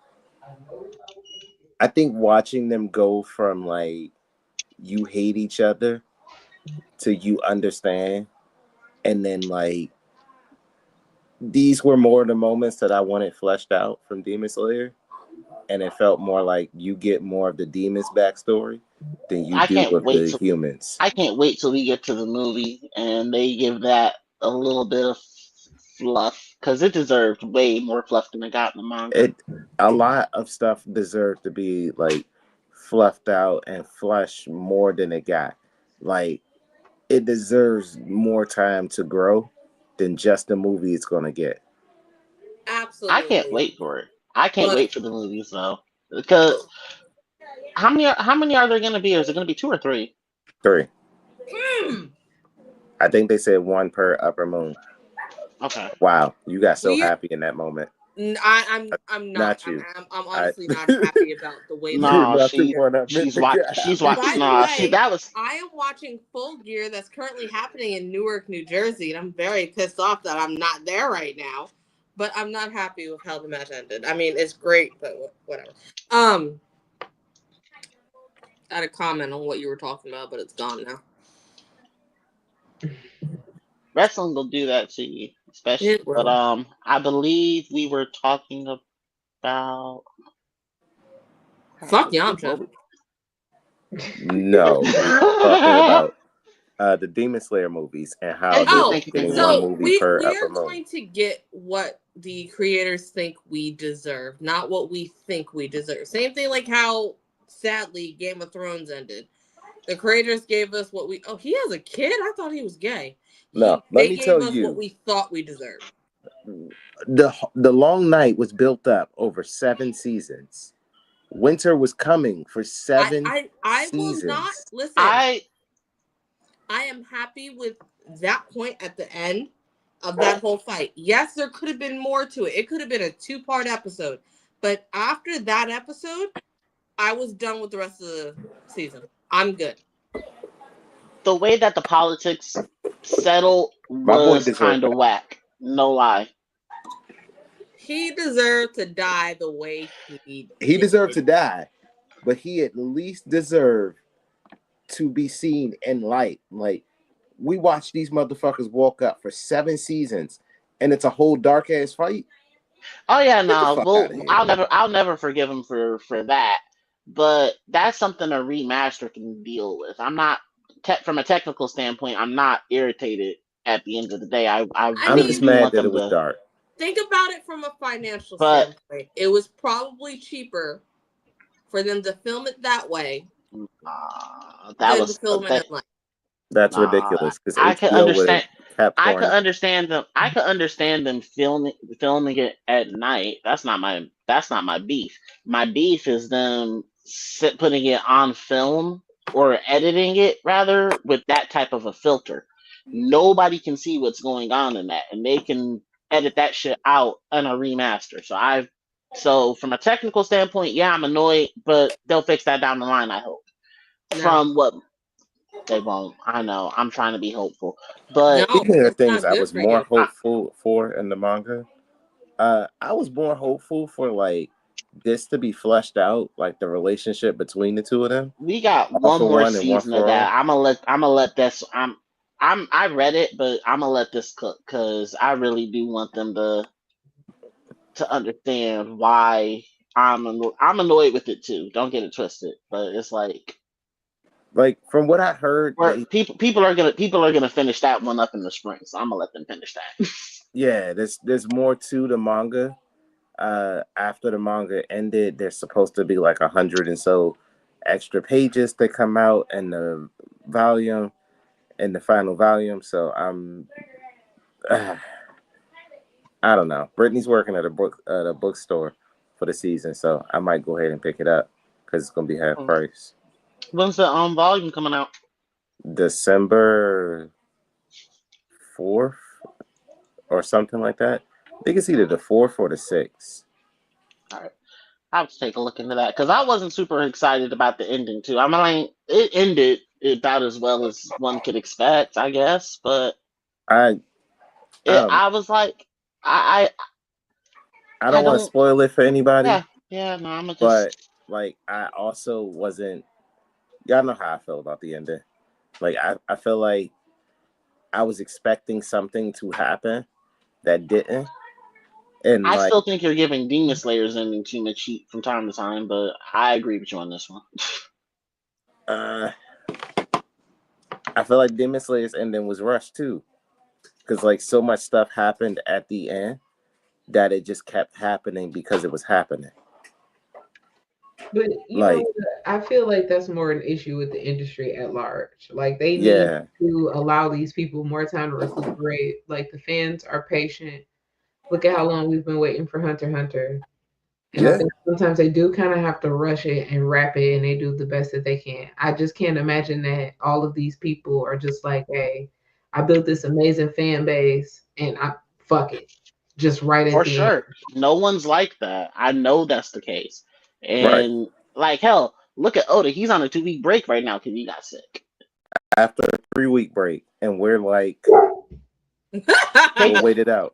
I think watching them go from you hate each other to you understand, and then these were more the moments that I wanted fleshed out from Demon Slayer. and it felt more like you get more of the demon's backstory than you I do can't with wait the till humans. I can't wait till we get to the movie and they give that a little bit of fluff because it deserved way more fluff than it got in the manga. A lot of stuff deserved to be like fluffed out and fleshed more than it got. Like it deserves more time to grow than just the movie it's gonna get. I can't Absolutely. wait for it. I can't But wait for the movies though because how many are there going to be? Or is it going to be 2 or 3? 3. hmm, I think they said 1 per upper moon. Okay. Wow, you got so we are. happy in that moment. I'm not. Not you. I'm I, honestly not happy about the way that No, not the the. one I meant to get. she's watch. By the No, she way, that was I am watching Full Gear that's currently happening in Newark, New Jersey, and I'm very pissed off that I'm not there right now. But I'm not happy with how the match ended. I mean, it's great, but whatever. I had a comment on what you were talking about, but it's gone now. wrestling will do that to you, especially. It But will. I believe we were talking about. Fuck Yamcha. No, we were talking about the Demon Slayer movies and how Thank you, they're Oh, thank you, thank getting you. one so movie we per we upper are moon. going to get what the creators think we deserve, not what we think we deserve. Same thing like how sadly Game of Thrones ended. The creators gave us what we. Oh, he has a kid. I thought he was gay. No, let They me gave tell us what you, we thought we deserved. the long night was built up over 7 seasons. Winter was coming for 7 I will not seasons. listen. I I am happy with that point at the end of that whole fight. Yes, there could have been more to it. It could have been a 2-part episode. But after that episode, I was done with the rest of the season. I'm good. the way that the politics settled My boy was deserved kind of that. whack. No lie. He deserved to die the way he He did. deserved to die, but he at least deserved to be seen in light. Like we watched these motherfuckers walk up for 7 seasons, and it's a whole dark ass fight. Oh yeah, Get the no. fuck out of Well, here. I'll never forgive him for that. But that's something a remaster can deal with. I'm not from a technical standpoint. I'm not irritated. At the end of the day, I I I'm really just mean, do mad want that it them was to. dark. think about it from a financial But standpoint. It was probably cheaper for them to film it that way that than to was film it in light. That's nah. ridiculous because I could HBO would have understand. kept I could pouring. understand them. I could understand them filming it at night. That's not my beef. My beef is them putting it on film or editing it rather with that type of a filter. Nobody can see what's going on in that, and they can edit that shit out in a remaster. So from a technical standpoint, yeah, I'm annoyed, but they'll fix that down the line. I hope. No. From what they won't. I know. I'm trying to be hopeful, but No, Speaking of it's things not I good was for more you. hopeful for in the manga, I was more hopeful for like this to be fleshed out, like the relationship between the two of them, we got all one for more one and one season of for all. that. I'm gonna let this. I read it, but I'm gonna let this cook because I really do want them to understand why I'm annoyed with it too. Don't get it twisted, but it's like Like from what I heard, where people are gonna finish that one up in the spring. So I'm gonna let them finish that. yeah, there's more to the manga. After the manga ended, there's supposed to be like 100 and so extra pages that come out in the volume, in the final volume. So I don't know. Brittany's working at a bookstore for the season, so I might go ahead and pick it up because it's gonna be half price. When's the volume coming out? December 4th or something like that. I think it's either the 4th or the 6th. All right. I'll have to take a look into that because I wasn't super excited about the ending too. I mean, it ended about as well as one could expect, I guess. But I don't know. I was like, I I I don't want to don't. spoil it for anybody, Yeah. No, I'm gonna but just. like I also wasn't. Y'all know how I feel about the ending. Like I feel like I was expecting something to happen that didn't, And I like, still think you're giving Demon Slayer's ending too much heat from time to time, but I agree with you on this one. uh, I feel like Demon Slayer's ending was rushed too, because like so much stuff happened at the end that it just kept happening because it was happening. But you know, Like, I feel like that's more an issue with the industry at large. Like they need yeah, to allow these people more time to recuperate. Like the fans are patient. Look at how long we've been waiting for Hunter x Hunter. And I yeah, think sometimes they do kind of have to rush it and wrap it and they do the best that they can. I just can't imagine that all of these people are just like, hey, I built this amazing fan base and I fuck it. Just right at For the end. sure. No one's like that. I know that's the case. right. And like hell, look at Oda. He's on a 2 week break right now because he got sick. After a 3 week break, and we're like, Take we'll wait it out.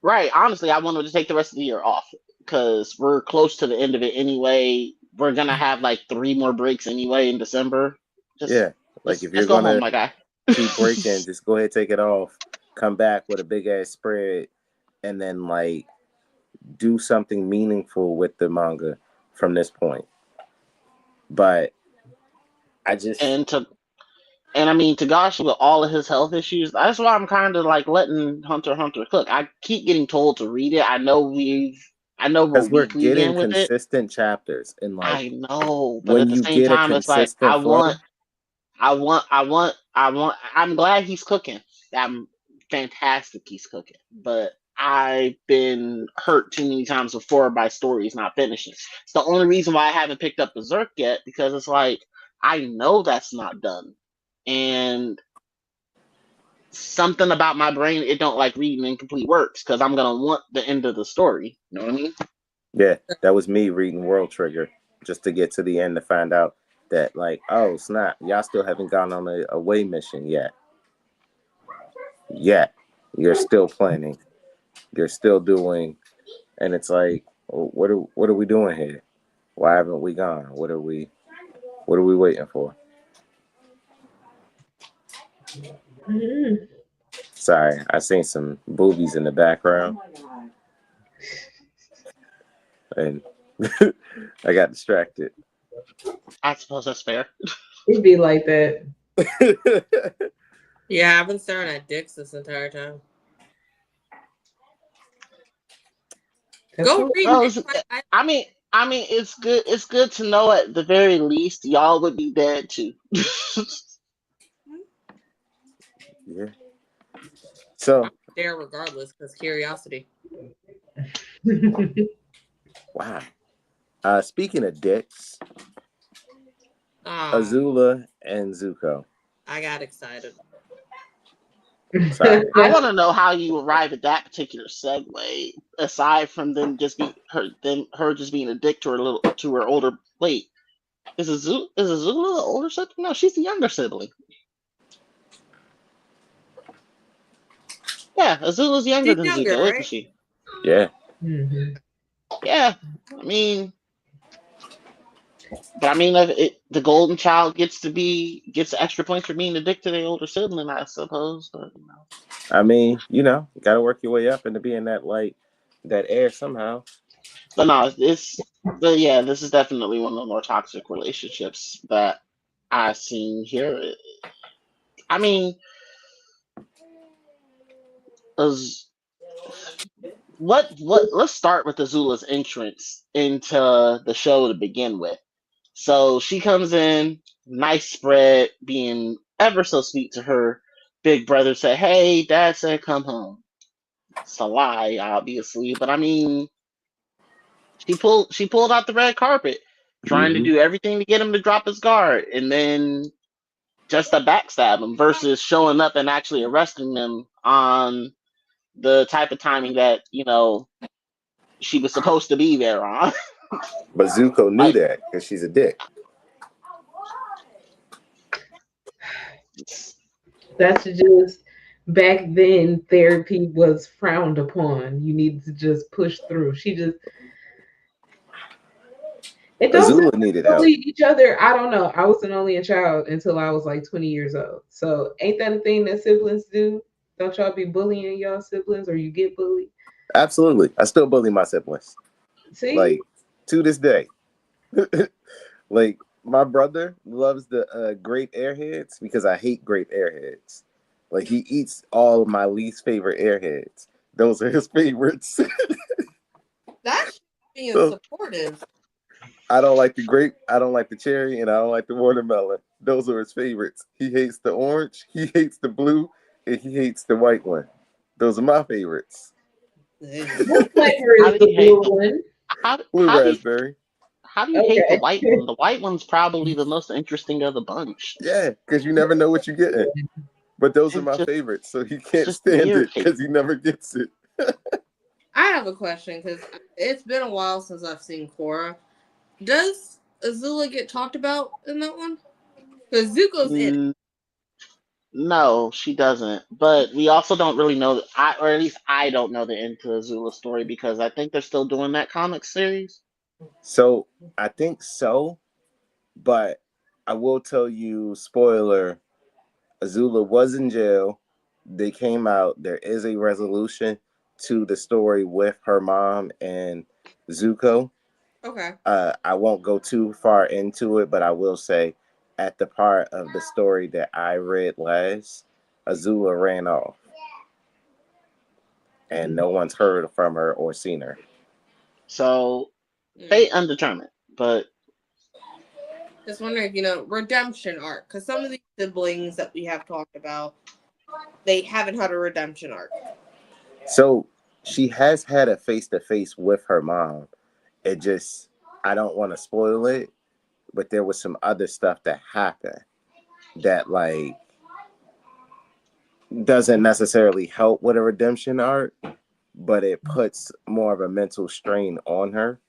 right. Honestly, I want him to take the rest of the year off because we're close to the end of it anyway. We're gonna have like 3 more breaks anyway in December. Just, Yeah, like if you're just go home, gonna my guy. keep breaking, just go ahead, take it off, come back with a big ass spread, and then like do something meaningful with the manga from this point. But I just, and to And I mean, Tagashi with all of his health issues, that's why I'm kind of like letting Hunter x Hunter cook. I keep getting told to read it. I know we're because we're weekly getting again with it. consistent chapters, and like I know, but when at the you same get a time, it's like consistent flow, I'm glad he's cooking. I'm fantastic. He's cooking, but I've been hurt too many times before by stories not finishing. It's the only reason why I haven't picked up Berserk yet because it's like I know that's not done, and something about my brain it don't like reading incomplete works because I'm gonna want the end of the story. You know what I mean? yeah, that was me reading World Trigger just to get to the end to find out that like, oh snap, y'all still haven't gone on a away mission yet. Yet you're still planning, you're still doing, and it's like, what are we doing here? Why haven't we gone? What are we waiting for? Mhm. Sorry, I seen some boobies in the background, and I got distracted. I suppose that's fair. It'd be like that. Yeah, I've been staring at dicks this entire time. That's Go what read Well, it. I mean, it's good. It's good to know at the very least y'all would be dead too. Yeah. So I'm there regardless because curiosity. wow. Speaking of dicks, Ah, Azula and Zuko. I got excited. Sorry. I want to know how you arrive at that particular segue. Aside from her just being a dick to her older. Wait, is Azula the older sibling? No, she's the younger sibling. Yeah, Azula's younger She's than younger, Zuko, isn't right? she? Yeah. Mhm. Yeah, I mean, but I mean, the golden child gets extra points for being a dick to the older sibling, I suppose. But you know. I mean, you gotta work your way up into being that heir somehow. But no, but yeah, this is definitely one of the more toxic relationships that I've seen here. I mean, as let's start with Azula's entrance into the show to begin with. So she comes in, nice spread, being ever so sweet to her big brother, say, "Hey, Dad said come home." It's a lie, obviously, but I mean, she pulled out the red carpet, trying to Mm-hmm. do everything to get him to drop his guard, and then just to backstab him versus showing up and actually arresting them on the type of timing that she was supposed to be there on. But Zuko knew Like, that because she's a dick. That's just back then therapy was frowned upon. You need to just push through. It don't sound Azula like needed they help. bullied each other. I don't know. I was an only child until I was like 20 years old. So ain't that a thing that siblings do? Don't y'all be bullying y'all siblings or you get bullied? Absolutely. I still bully my siblings. See, Like, to this day. Like, my brother loves the grape airheads because I hate grape airheads. Like, he eats all of my least favorite airheads. Those are his favorites. That's being So, supportive. I don't like the grape, I don't like the cherry, and I don't like the watermelon. Those are his favorites. He hates the orange, he hates the blue, and he hates the white one. Those are my favorites. what flavor How is do the you hate blue the one? Blue how do you raspberry. hate the Okay. white one? The white one's probably the most interesting of the bunch. Yeah, because you never know what you're getting. But those are It's my just favorites, so he it's can't just stand it irritating. because he never gets it. I have a question because it's been a while since I've seen Korra. Does Azula get talked about in that one? Because Zuko's in it. Mm, no, she doesn't. But we also don't really know, or at least I don't know the end to Azula's story because I think they're still doing that comic series. So I think so, but I will tell you, spoiler, Azula was in jail. They came out. There is a resolution to the story with her mom and Zuko. Okay. I won't go too far into it, but I will say at the part of the story that I read last, Azula ran off and no one's heard from her or seen her. So Mm. fate undetermined. But Just wondering, redemption arc. Because some of these siblings that we have talked about, they haven't had a redemption arc. So she has had a face to face with her mom. It just, I don't want to spoil it, but there was some other stuff that happened that like doesn't necessarily help with a redemption arc, but it puts more of a mental strain on her.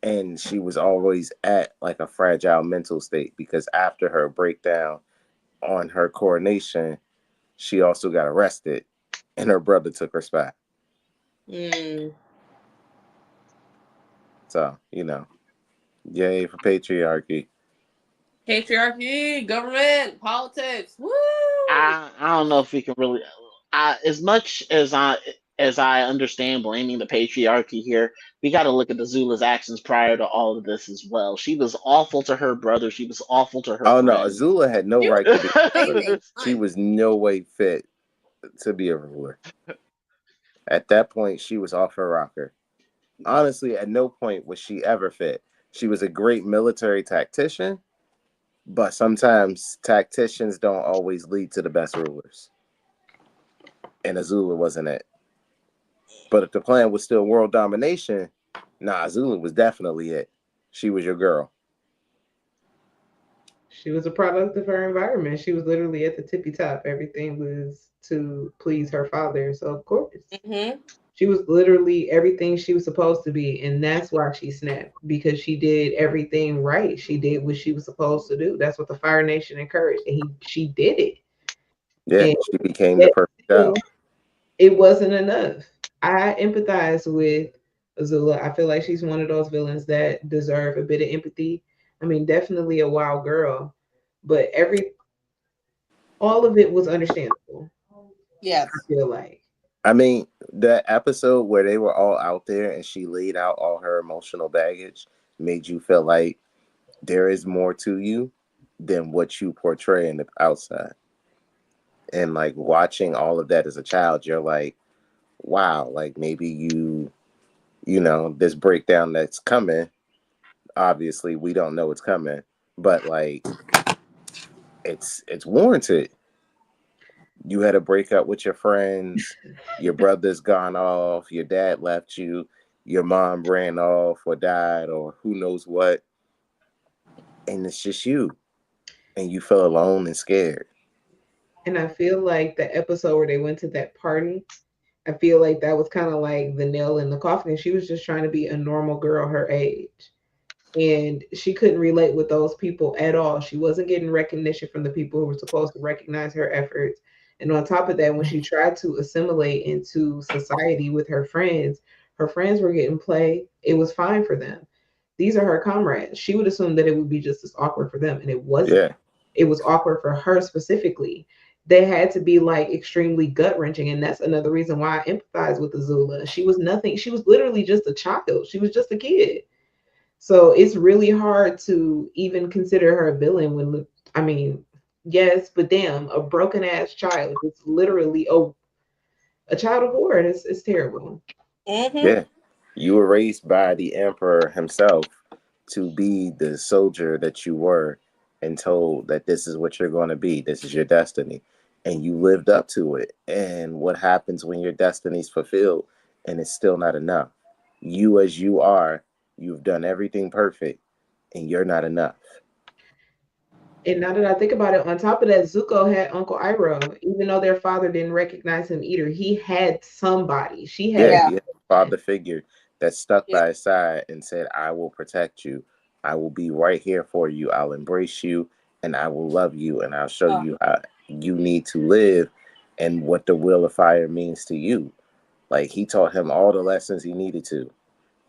And she was always at like a fragile mental state because after her breakdown on her coronation, she also got arrested and her brother took her spot. Mm. So, yay for patriarchy. Patriarchy, government, politics. Woo! I don't know if we can really. As much as I understand blaming the patriarchy here, we got to look at the Zula's actions prior to all of this as well. She was awful to her brother. She was awful to her Oh no, friends. Azula had no She was right to be. blaming. She was no way fit to be a ruler. At that point, she was off her rocker. Honestly, at no point was she ever fit. She was a great military tactician, but sometimes tacticians don't always lead to the best rulers. And Azula wasn't it. But if the plan was still world domination, nah, Azula was definitely it. She was your girl. She was a product of her environment. She was literally at the tippy top. Everything was to please her father. So of course. Mm-hmm. She was literally everything she was supposed to be. And that's why she snapped. Because she did everything right. She did what she was supposed to do. That's what the Fire Nation encouraged. And she did it. Yeah, And she became the perfect child. it wasn't enough. I empathize with Azula. I feel like she's one of those villains that deserve a bit of empathy. I mean, definitely a wild girl, but all of it was understandable. Yes. I feel like. I mean, that episode where they were all out there and she laid out all her emotional baggage made you feel like there is more to you than what you portray in the outside. And like watching all of that as a child, you're like, wow, like maybe this breakdown that's coming, obviously we don't know it's coming, but like it's warranted. You had a breakup with your friends, your brother's gone off, your dad left you, your mom ran off or died or who knows what, and it's just you, and you feel alone and scared. And I feel like the episode where they went to that party, I feel like that was kind of like the nail in the coffin. And she was just trying to be a normal girl her age. And she couldn't relate with those people at all. She wasn't getting recognition from the people who were supposed to recognize her efforts. And on top of that, when she tried to assimilate into society with her friends were getting play. It was fine for them. These are her comrades. She would assume that it would be just as awkward for them, and it wasn't. Yeah. It was awkward for her specifically. they had to be like extremely gut wrenching. And that's another reason why I empathize with Azula. She was nothing, she was literally just a child. She was just a kid. So it's really hard to even consider her a villain when, I mean, yes, but damn, a broken ass child. It's literally a child of war. It's terrible. Yeah. You were raised by the emperor himself to be the soldier that you were and told that this is what you're going to be. This is your destiny. And you lived up to it. And what happens when your destiny's fulfilled and it's still not enough? You as you are, you've done everything perfect and you're not enough. And now that I think about it, on top of that, Zuko had Uncle Iroh. Even though their father didn't recognize him either, he had somebody. She had Yeah, he had a father figure that stuck by his side and said, I will protect you. I will be right here for you. I'll embrace you and I will love you and I'll show you how you need to live and what the will of fire means to you. Like, he taught him all the lessons he needed to.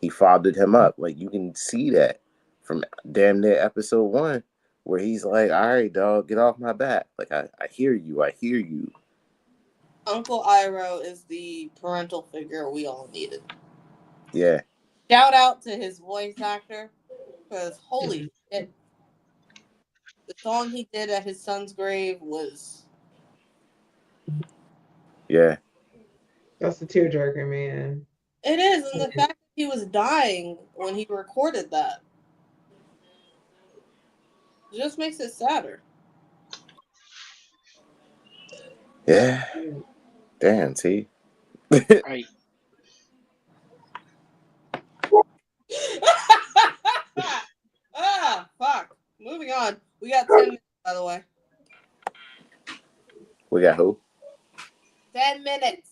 He fathered him up. Like, you can see that from damn near episode 1, where he's like, all right, dog, get off my back. Like, I hear you. I hear you. Uncle Iroh is the parental figure we all needed. Yeah. Shout out to his voice actor, because holy shit, the song he did at his son's grave was... Yeah. That's a tearjerker, man. It is, and the fact that he was dying when he recorded that just makes it sadder. Yeah. Damn, T. Right. Fuck. Moving on. We got 10 minutes, by the way. We got who? 10 minutes.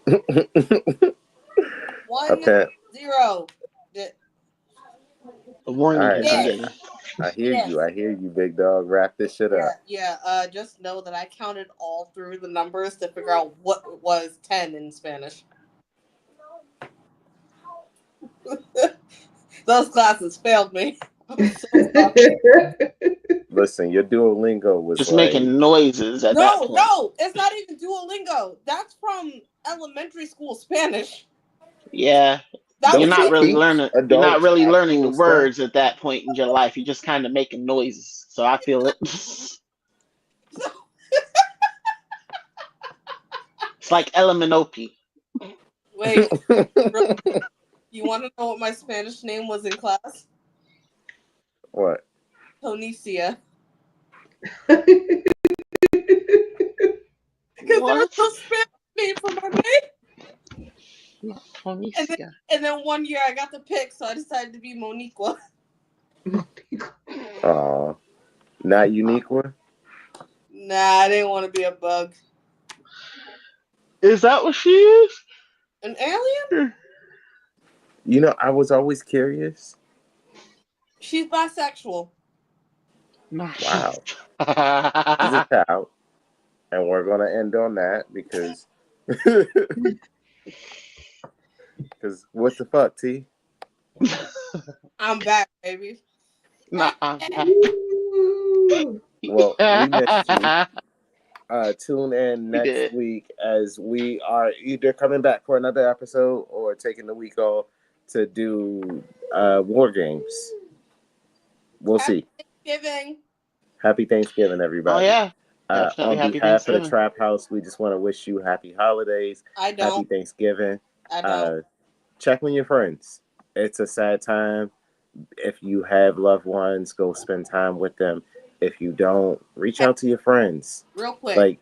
Okay. 1-0. A warning. All right. Yeah. I hear you. I hear you, big dog. Wrap this shit up. Yeah. Just know that I counted all through the numbers to figure out what was 10 in Spanish. Those classes failed me. I'm so sorry. Listen, your Duolingo was just like... making noises at that point. No, it's not even Duolingo. That's from elementary school Spanish. Yeah. You're not really learning. You're not really learning the words at that point in your life. You're just kind of making noises. So I feel it. It's like Elemenopi. Wait. You want to know what my Spanish name was in class? What? Tonicia. Because there was no Spanish name for my name. Tonicia. And then one year I got the pick, so I decided to be Moniqua. Aw. Not Uniqua? Nah, I didn't want to be a bug. Is that what she is? An alien? You know, I was always curious. She's bisexual. Wow. She's a child. And we're going to end on that because... Because what the fuck, T? I'm back, baby. Nah. Well, we missed you. Tune in next week as we are either coming back for another episode or taking the week off to do War Games. We'll see. Thanksgiving. Happy Thanksgiving, everybody. Oh, yeah. On behalf of the Trap House, we just want to wish you happy holidays. I don't. Happy Thanksgiving. I don't. Check on your friends. It's a sad time. If you have loved ones, go spend time with them. If you don't, reach out to your friends. Real quick. Like,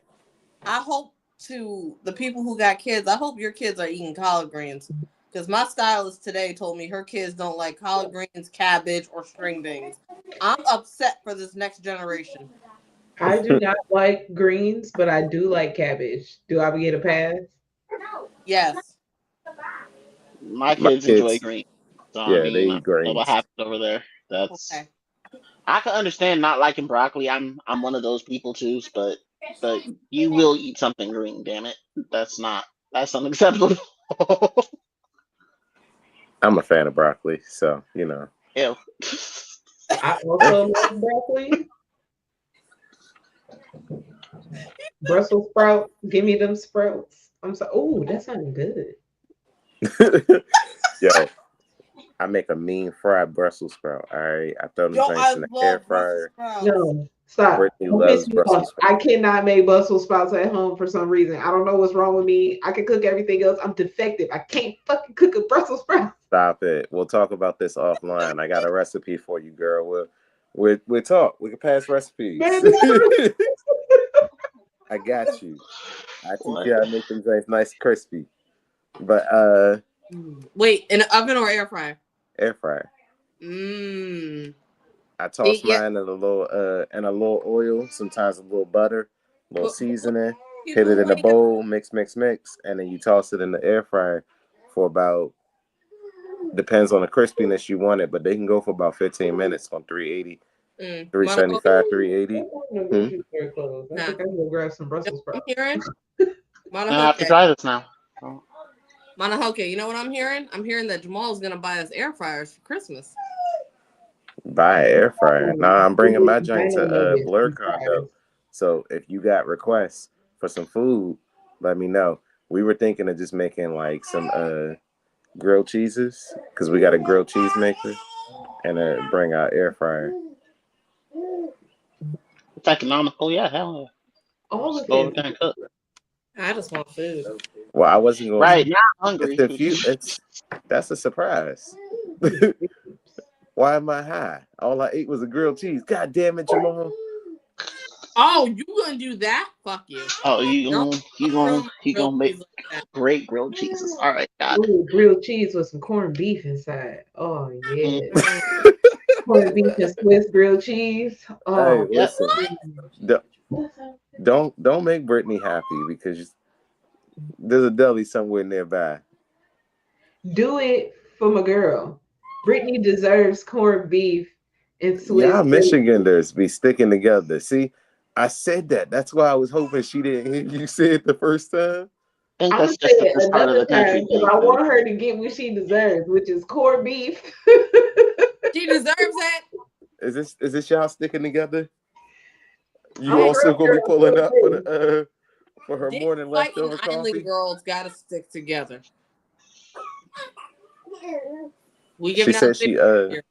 I hope to the people who got kids, I hope your kids are eating collard greens. Because my stylist today told me her kids don't like collard greens, cabbage, or string beans. I'm upset for this next generation. I do not like greens, but I do like cabbage. Do I get a pass? Yes. My kids enjoy greens. So, yeah, they eat greens. What happened over there? That's okay. I can understand not liking broccoli. I'm one of those people too, but you will eat something green, damn it. That's unacceptable. I'm a fan of broccoli, so you know. Ew. I also love broccoli. Brussels sprout. Give me them sprouts. I'm so. Oh, that sounds good. Yo, I make a mean fried Brussels sprout. All right, I throw them Yo, drinks I in the air love Brussels fryer. sprouts. No, stop. Brittany Don't piss loves me off. Brussels I sprouts. cannot make Brussels sprouts at home for some reason. I don't know what's wrong with me. I can cook everything else. I'm defective. I can't fucking cook a Brussels sprout. Stop it. We'll talk about this offline. I got a recipe for you, girl. We'll talk. We can pass recipes. Man, I got you. I teach What? you how to make them drinks nice crispy. But Wait, in an oven or air fryer? air fryer. Mmm. I toss Yeah. mine in a little oil, sometimes a little butter, a little But seasoning, hit people it in a like bowl, mix, and then you toss it in the air fryer for about, depends on the crispiness you want it, but they can go for about 15 minutes on 380, Monica, 375, 380. the grocery store closed. I nah. think I'm gonna grab some You know Brussels what I'm sprouts. hearing? I have to Monahoke. try this now. Oh. Monahoke, you know what I'm hearing? I'm hearing that Jamal's gonna buy us air fryers for Christmas. Buy an air fryer. Nah, I'm bringing my joint Dino to nuggets and BlerdxTrapHouse. fries. So if you got requests for some food, let me know. We were thinking of just making like some grilled cheeses because we got a grilled cheese maker and bring our air fryer. It's economical, yeah, hell yeah. All the Just go over fancy. there and cook. I just want food. Well, I wasn't going. Right, now I'm hungry. That's a surprise. Why am I high? All I ate was a grilled cheese. God damn it, Jamal. Oh, you gonna do that? Fuck you. Oh, Don't you throw gonna grilled make cheese like that. great grilled cheeses. All right, got it. Ooh, grilled cheese with some corned beef inside. Oh yeah, Mm. corned beef and Swiss grilled cheese. Hey, Oh, Yep. listen. Don't make Brittany happy because there's a deli somewhere nearby. do it for my girl. Brittany deserves corned beef and Swiss Y'all grilled cheese. Michiganders be sticking together. See, I said that. That's why I was hoping she didn't hear you say it the first time. I think I'm gonna that's say just a it this part of another the country time because thing. I want her to get what she deserves, which is corned beef. She deserves it. Is this y'all sticking together? You I'm a also real gonna be girl pulling up for too. the for her Dick morning fighting leftover island coffee? girls gotta stick together. We She giving out said big she here.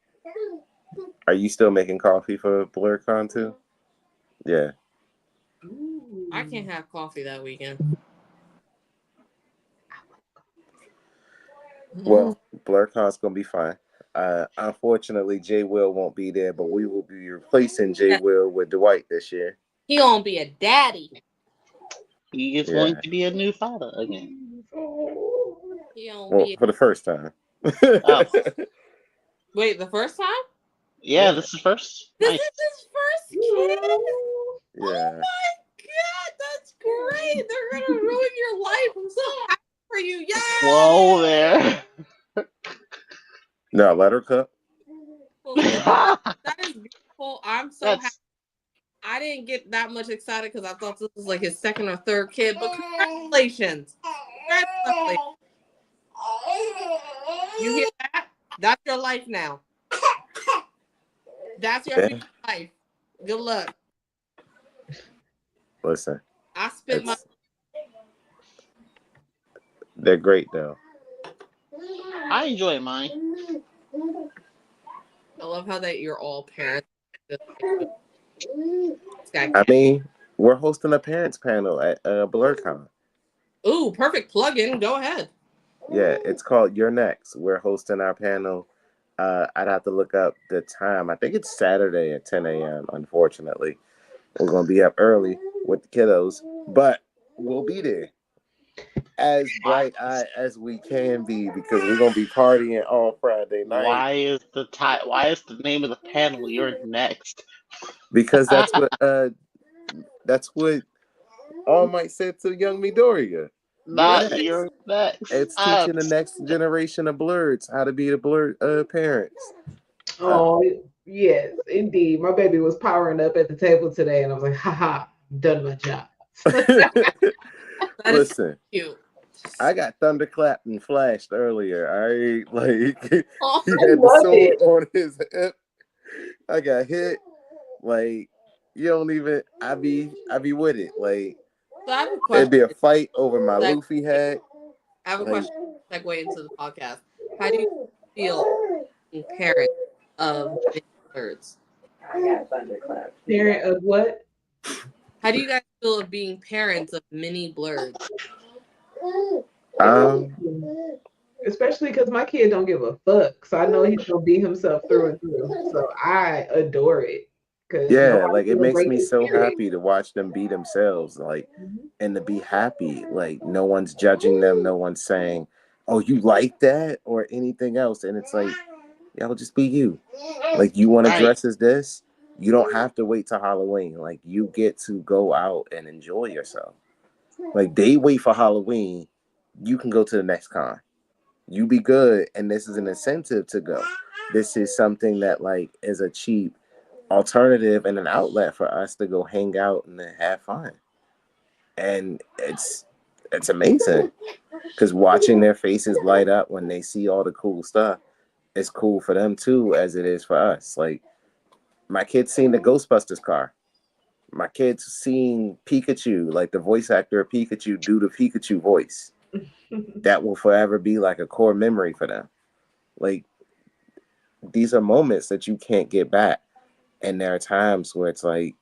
Are you still making coffee for BlerdCon too? Yeah. I can't have coffee that weekend. Well, BlerdCon's gonna be fine. Unfortunately, Jay Will won't be there, but we will be replacing Jay Will with Dwight this year. He gonna be a daddy. He is going to be a new father again. He gonna Well, be. for the first time. Oh, Wait, the first time? yeah, this is first. This Nice. is his first kid. Oh Yeah. my god, that's great! They're gonna ruin your life. I'm so happy for you. Yay! Whoa there. No, let her cook. Well, that is beautiful. I'm so happy. That's I didn't get that much excited because I thought this was like his second or third kid, but congratulations. Congratulations. You hear that? That's your life now. That's your future life. Good luck. Listen, I spent my. they're great though. I enjoy mine. I love how that you're all parents. I mean, we're hosting a parents panel at BlerdCon. Ooh, perfect plug-in. Go ahead. Yeah, it's called You're Next. We're hosting our panel. I'd have to look up the time. I think it's Saturday at 10 a.m. Unfortunately, we're gonna be up early with the kiddos, but we'll be there as bright-eyed as we can be because we're gonna be partying all Friday night. Why is the name of the panel You're Next? Because that's what All Might said to young Midoriya. Not You're Next. It's teaching the next generation of Blerds how to be the Blerd parents. Oh, yes, indeed. My baby was powering up at the table today, and I was like, haha, done my job. Listen, cute. I got thunderclapped and flashed earlier. Like he Oh, had the sword on his hip. I got hit. Like You don't even. I be with it. Like So I have a it'd question. be a fight over my Like, Luffy hat. I have a Like, question. Segue into the podcast. How do you feel being parent of mini Blerds? Parent of what? How do you guys feel of being parents of mini Blerds? Especially because my kid don't give a fuck, so I know he's gonna be himself through and through. So I adore it because yeah, nobody's like it gonna makes break me his so spirit. happy to watch them be themselves, like, Mhm. and to be happy. Like no one's judging them, no one's saying, "Oh, you like that" or anything else. And it's like, y'all just be you. Like you want to Right. dress as this, you don't have to wait till Halloween. Like you get to go out and enjoy yourself. Like they wait for Halloween, you can go to the next con. You be good, and this is an incentive to go. This is something that like is a cheap alternative and an outlet for us to go hang out and have fun. And it's amazing because watching their faces light up when they see all the cool stuff, it's cool for them too as it is for us. Like my kids seen the Ghostbusters car. My kids seen Pikachu, like the voice actor of Pikachu, do the Pikachu voice. That will forever be like a core memory for them. Like these are moments that you can't get back. And there are times where it's like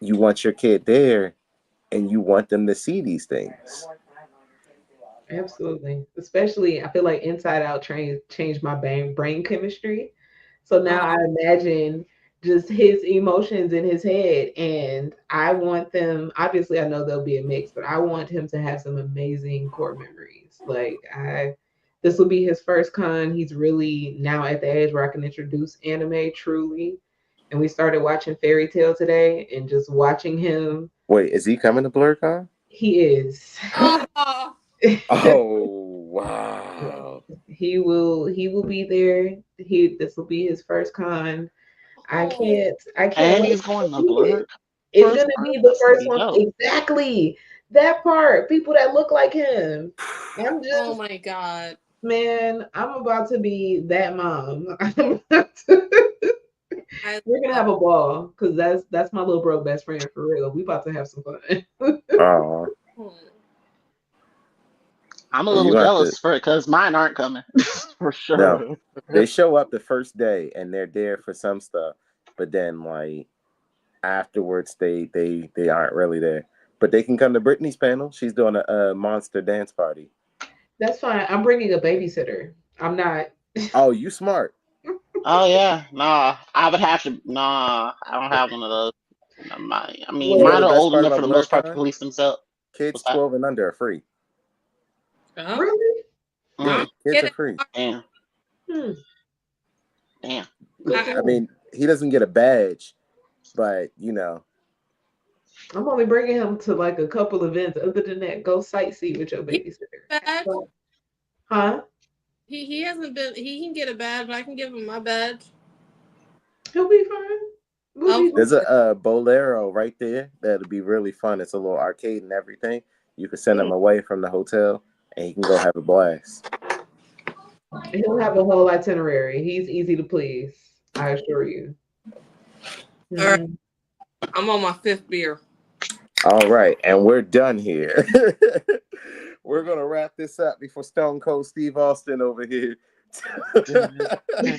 you want your kid there and you want them to see these things. Absolutely. Especially, I feel like Inside Out changed my brain chemistry. So now I imagine just his emotions in his head, and I want them. Obviously, I know there'll be a mix, but I want him to have some amazing core memories. This will be his first con. He's really now at the age where I can introduce anime truly. And we started watching Fairy Tale today, and just watching him. Wait, is he coming to BlerdCon? He is. Oh, Oh wow! He will be there. This will be his first con. I can't And wait he's to going to see it. Blerd It's first gonna time. be the That's gonna first be one. dope. Exactly. That part. People that look like him. I'm oh just my god. man, I'm about to be that mom. I We're gonna love have a ball because that's my little bro best friend for real. We about to have some fun. Oh, it. I'm a well, you little have to. jealous for it because mine aren't coming for No, sure. they show up the first day and they're there for some stuff, but then like afterwards they aren't really there. But they can come to Brittany's panel. She's doing a monster dance party. That's fine. I'm bringing a babysitter. I'm not. Oh, you smart. Oh yeah, nah. I would have to. Nah, I don't have one of those. I mean, You know mine the are best old part enough about for the most part to BlerdCon? police themselves. Kids What's that? 12 and under are free. Huh? Really? I Yeah, Mm, don't kids get are it. free. damn, Hmm. damn. Good to I know. mean, he doesn't get a badge, but you know, I'm only bringing him to like a couple events. Other than that, go sightsee with your He babysitter. badge. So, huh? He hasn't been. He can get a badge, but I can give him my badge. He'll be fine. We'll be Okay. there's fine. a Bolero right there that'll be really fun. It's a little arcade and everything. You can send him away from the hotel and he can go have a blast. He'll have a whole itinerary. He's easy to please. I assure you. All right. Mhm. I'm on my 5th beer. All right, and we're done here. We're gonna wrap this up before Stone Cold Steve Austin over here. Now Yeah.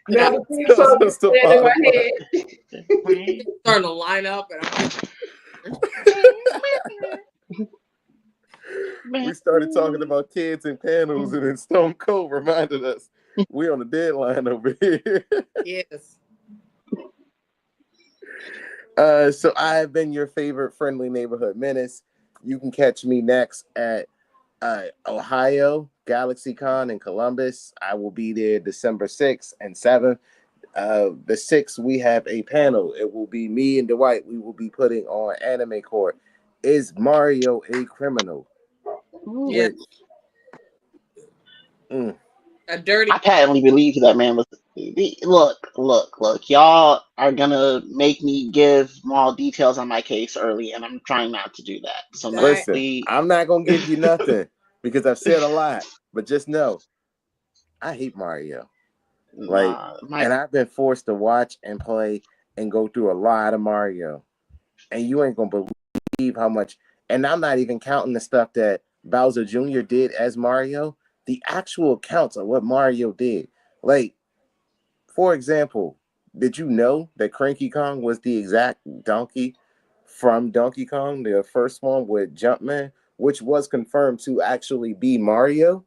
the theme Tells song is us the playing in my bottom line. head. Starting to line up, and I'm just. We started talking about kids and panels, and then Stone Cold reminded us we on the deadline over here. Yes. So I have been your favorite friendly neighborhood menace. You can catch me next at Ohio GalaxyCon in Columbus. I will be there December 6th and 7th. The 6th, we have a panel. It will be me and Dwight. We will be putting on Anime Court. Is Mario a criminal? Yeah. Which, A dirty. I patently believe that man was. Look. Y'all are gonna make me give more details on my case early, and I'm trying not to do that. So no, Right. listen, please. I'm not going to give you nothing because I've said a lot, but just know I hate Mario. Like, Nah, and I've been forced to watch and play and go through a lot of Mario, and you ain't gonna believe how much. And I'm not even counting the stuff that Bowser Jr. did as Mario. The actual counts of what Mario did. Like, for example, did you know that Cranky Kong was the exact donkey from Donkey Kong, the first one with Jumpman, which was confirmed to actually be Mario?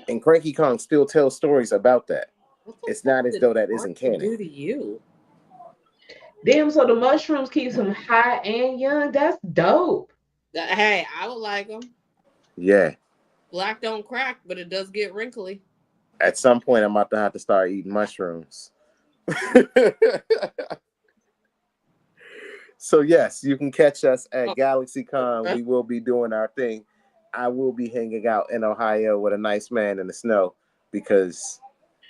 And Cranky Kong still tells stories about that. It's not as though that isn't canon. Do to you? Damn, so the mushrooms keeps him high and young. That's dope. Hey, I would like them. Yeah. Black don't crack, but it does get wrinkly. At some point, I'm about to have to start eating mushrooms. So, yes, you can catch us at GalaxyCon. We will be doing our thing. I will be hanging out in Ohio with a nice man in the snow because,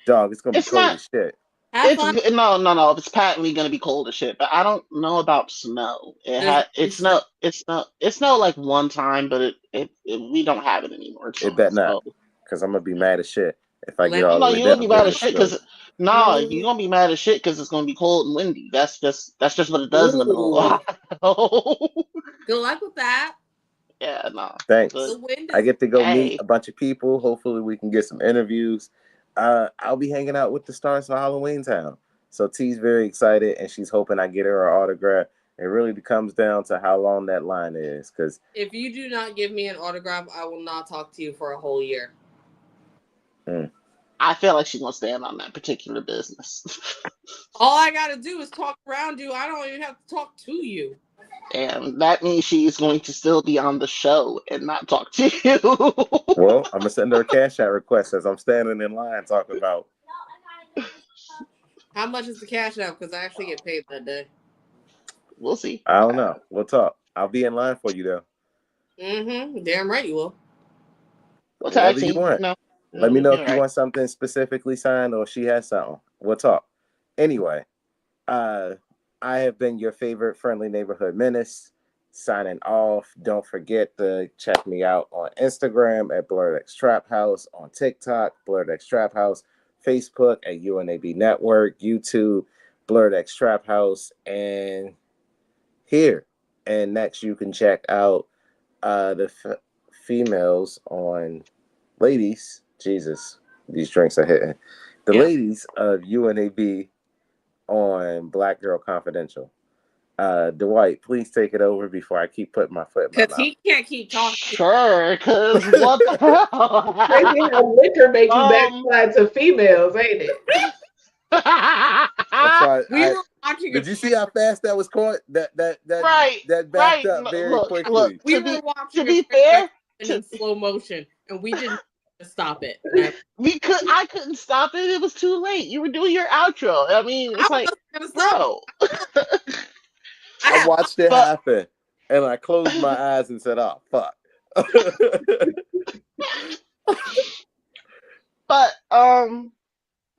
dog, it's going to be cold as shit. No. It's patently gonna be cold as shit. But I don't know about snow. It's snow like one time, but we don't have it anymore. It bet not, because I'm gonna be mad as shit if I get all the way you're down. gonna be mad as shit because you're gonna be mad as shit because it's gonna be cold and windy. That's just what it does in the middle of Ohio. Good luck with that. Yeah, no. Thanks. I get to go meet a bunch of people. Hopefully, we can get some interviews. I'll be hanging out with the stars of Halloween Town. So T's very excited, and she's hoping I get her autograph. It really comes down to how long that line is. Because if you do not give me an autograph, I will not talk to you for a whole year. I feel like she's gonna stand on that particular business. All I gotta do is talk around you. I don't even have to talk to you. And that means she's going to still be on the show and not talk to you. Well, I'm going to send her a cash out request as I'm standing in line talking about. How much is the cash out? Because I actually get paid that day. We'll see. I don't know. We'll talk. I'll be in line for you, though. Damn right you will. Whatever you want. Let me know if you want something specifically signed or she has something. We'll talk. Anyway, I have been your favorite friendly neighborhood menace. Signing off. Don't forget to check me out on Instagram at BlerdxTrapHouse, on TikTok, BlerdxTrapHouse, Facebook at UNAB Network, YouTube, BlerdxTrapHouse, and here. And next, you can check out the females on ladies. Jesus, these drinks are hitting. The ladies of UNAB on Black Girl Confidential. Dwight, please take it over before I keep putting my foot in my mouth. Because he can't keep talking. Sure, because what the hell? Crazy how liquor make you backslide to females, ain't it? That's why we were watching. Did you see how fast that was caught? That backed up very quickly. Look, we were watching. To be fair, in slow motion, and we didn't stop it. I couldn't stop it. It was too late. You were doing your outro. I mean, it's like, bro. I watched it happen, and I closed my eyes and said, "Oh, fuck." But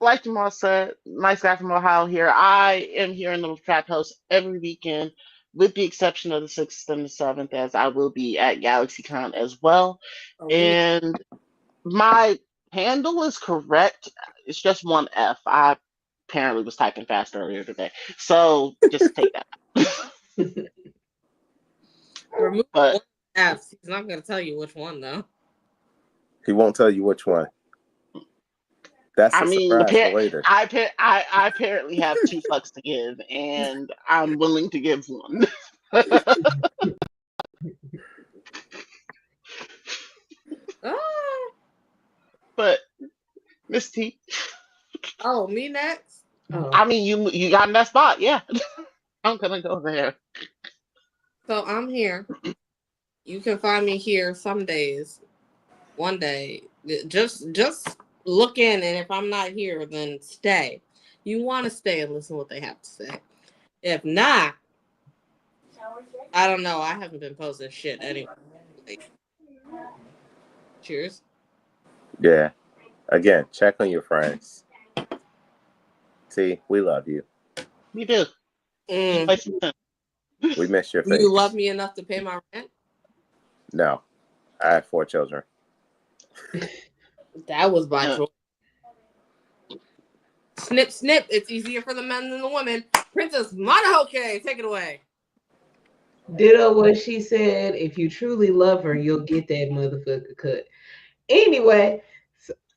like Jamal said, nice guy from Ohio here. I am here in the Trap House every weekend, with the exception of the 6th and the 7th, as I will be at GalaxyCon as well. And my handle is correct. It's just one F. I apparently was typing fast earlier today, so just take that. Remove one F. He's not going to tell you which one, though. He won't tell you which one. That's surprise for later. I apparently have 2 fucks to give, and I'm willing to give one. But Miss T. Oh, me next? Oh. I mean, you got in that spot, yeah. I'm gonna go there. So I'm here. You can find me here some days. One day, just look in, and if I'm not here, then stay. You want to stay and listen to what they have to say. If not, I don't know. I haven't been posting shit anyway. Cheers. Yeah. Again, check on your friends. See, we love you. We do. We miss your face. Do you love me enough to pay my rent? No. I have 4 children. That was by choice. Snip, snip. It's easier for the men than the women. Princess Mononoke, take it away. Ditto what she said. If you truly love her, you'll get that motherfucker cut. Anyway,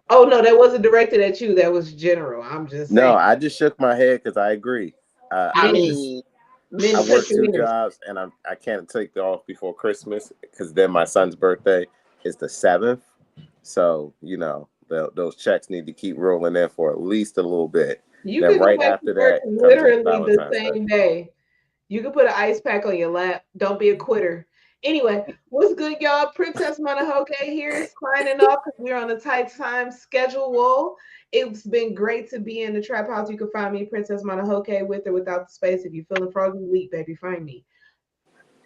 oh no, that wasn't directed at you. That was general. I'm just saying. No, I just shook my head because I agree. I mean, I work 2 jobs and I can't take off before Christmas because then my son's birthday is the 7th. So, you know, those checks need to keep rolling in for at least a little bit. You then can right go back after to work that, literally the same day. You can put an ice pack on your lap. Don't be a quitter. Anyway, what's good, y'all? Princess Mononoke here, signing off because we're on a tight time schedule. It's been great to be in the Trap House. You can find me, Princess Mononoke, with or without the space. If you're feeling froggy weak, baby, find me.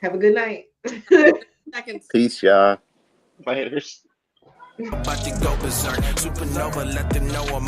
Have a good night. Peace, y'all. Laters. About to go berserk. Supernova, let them know I'm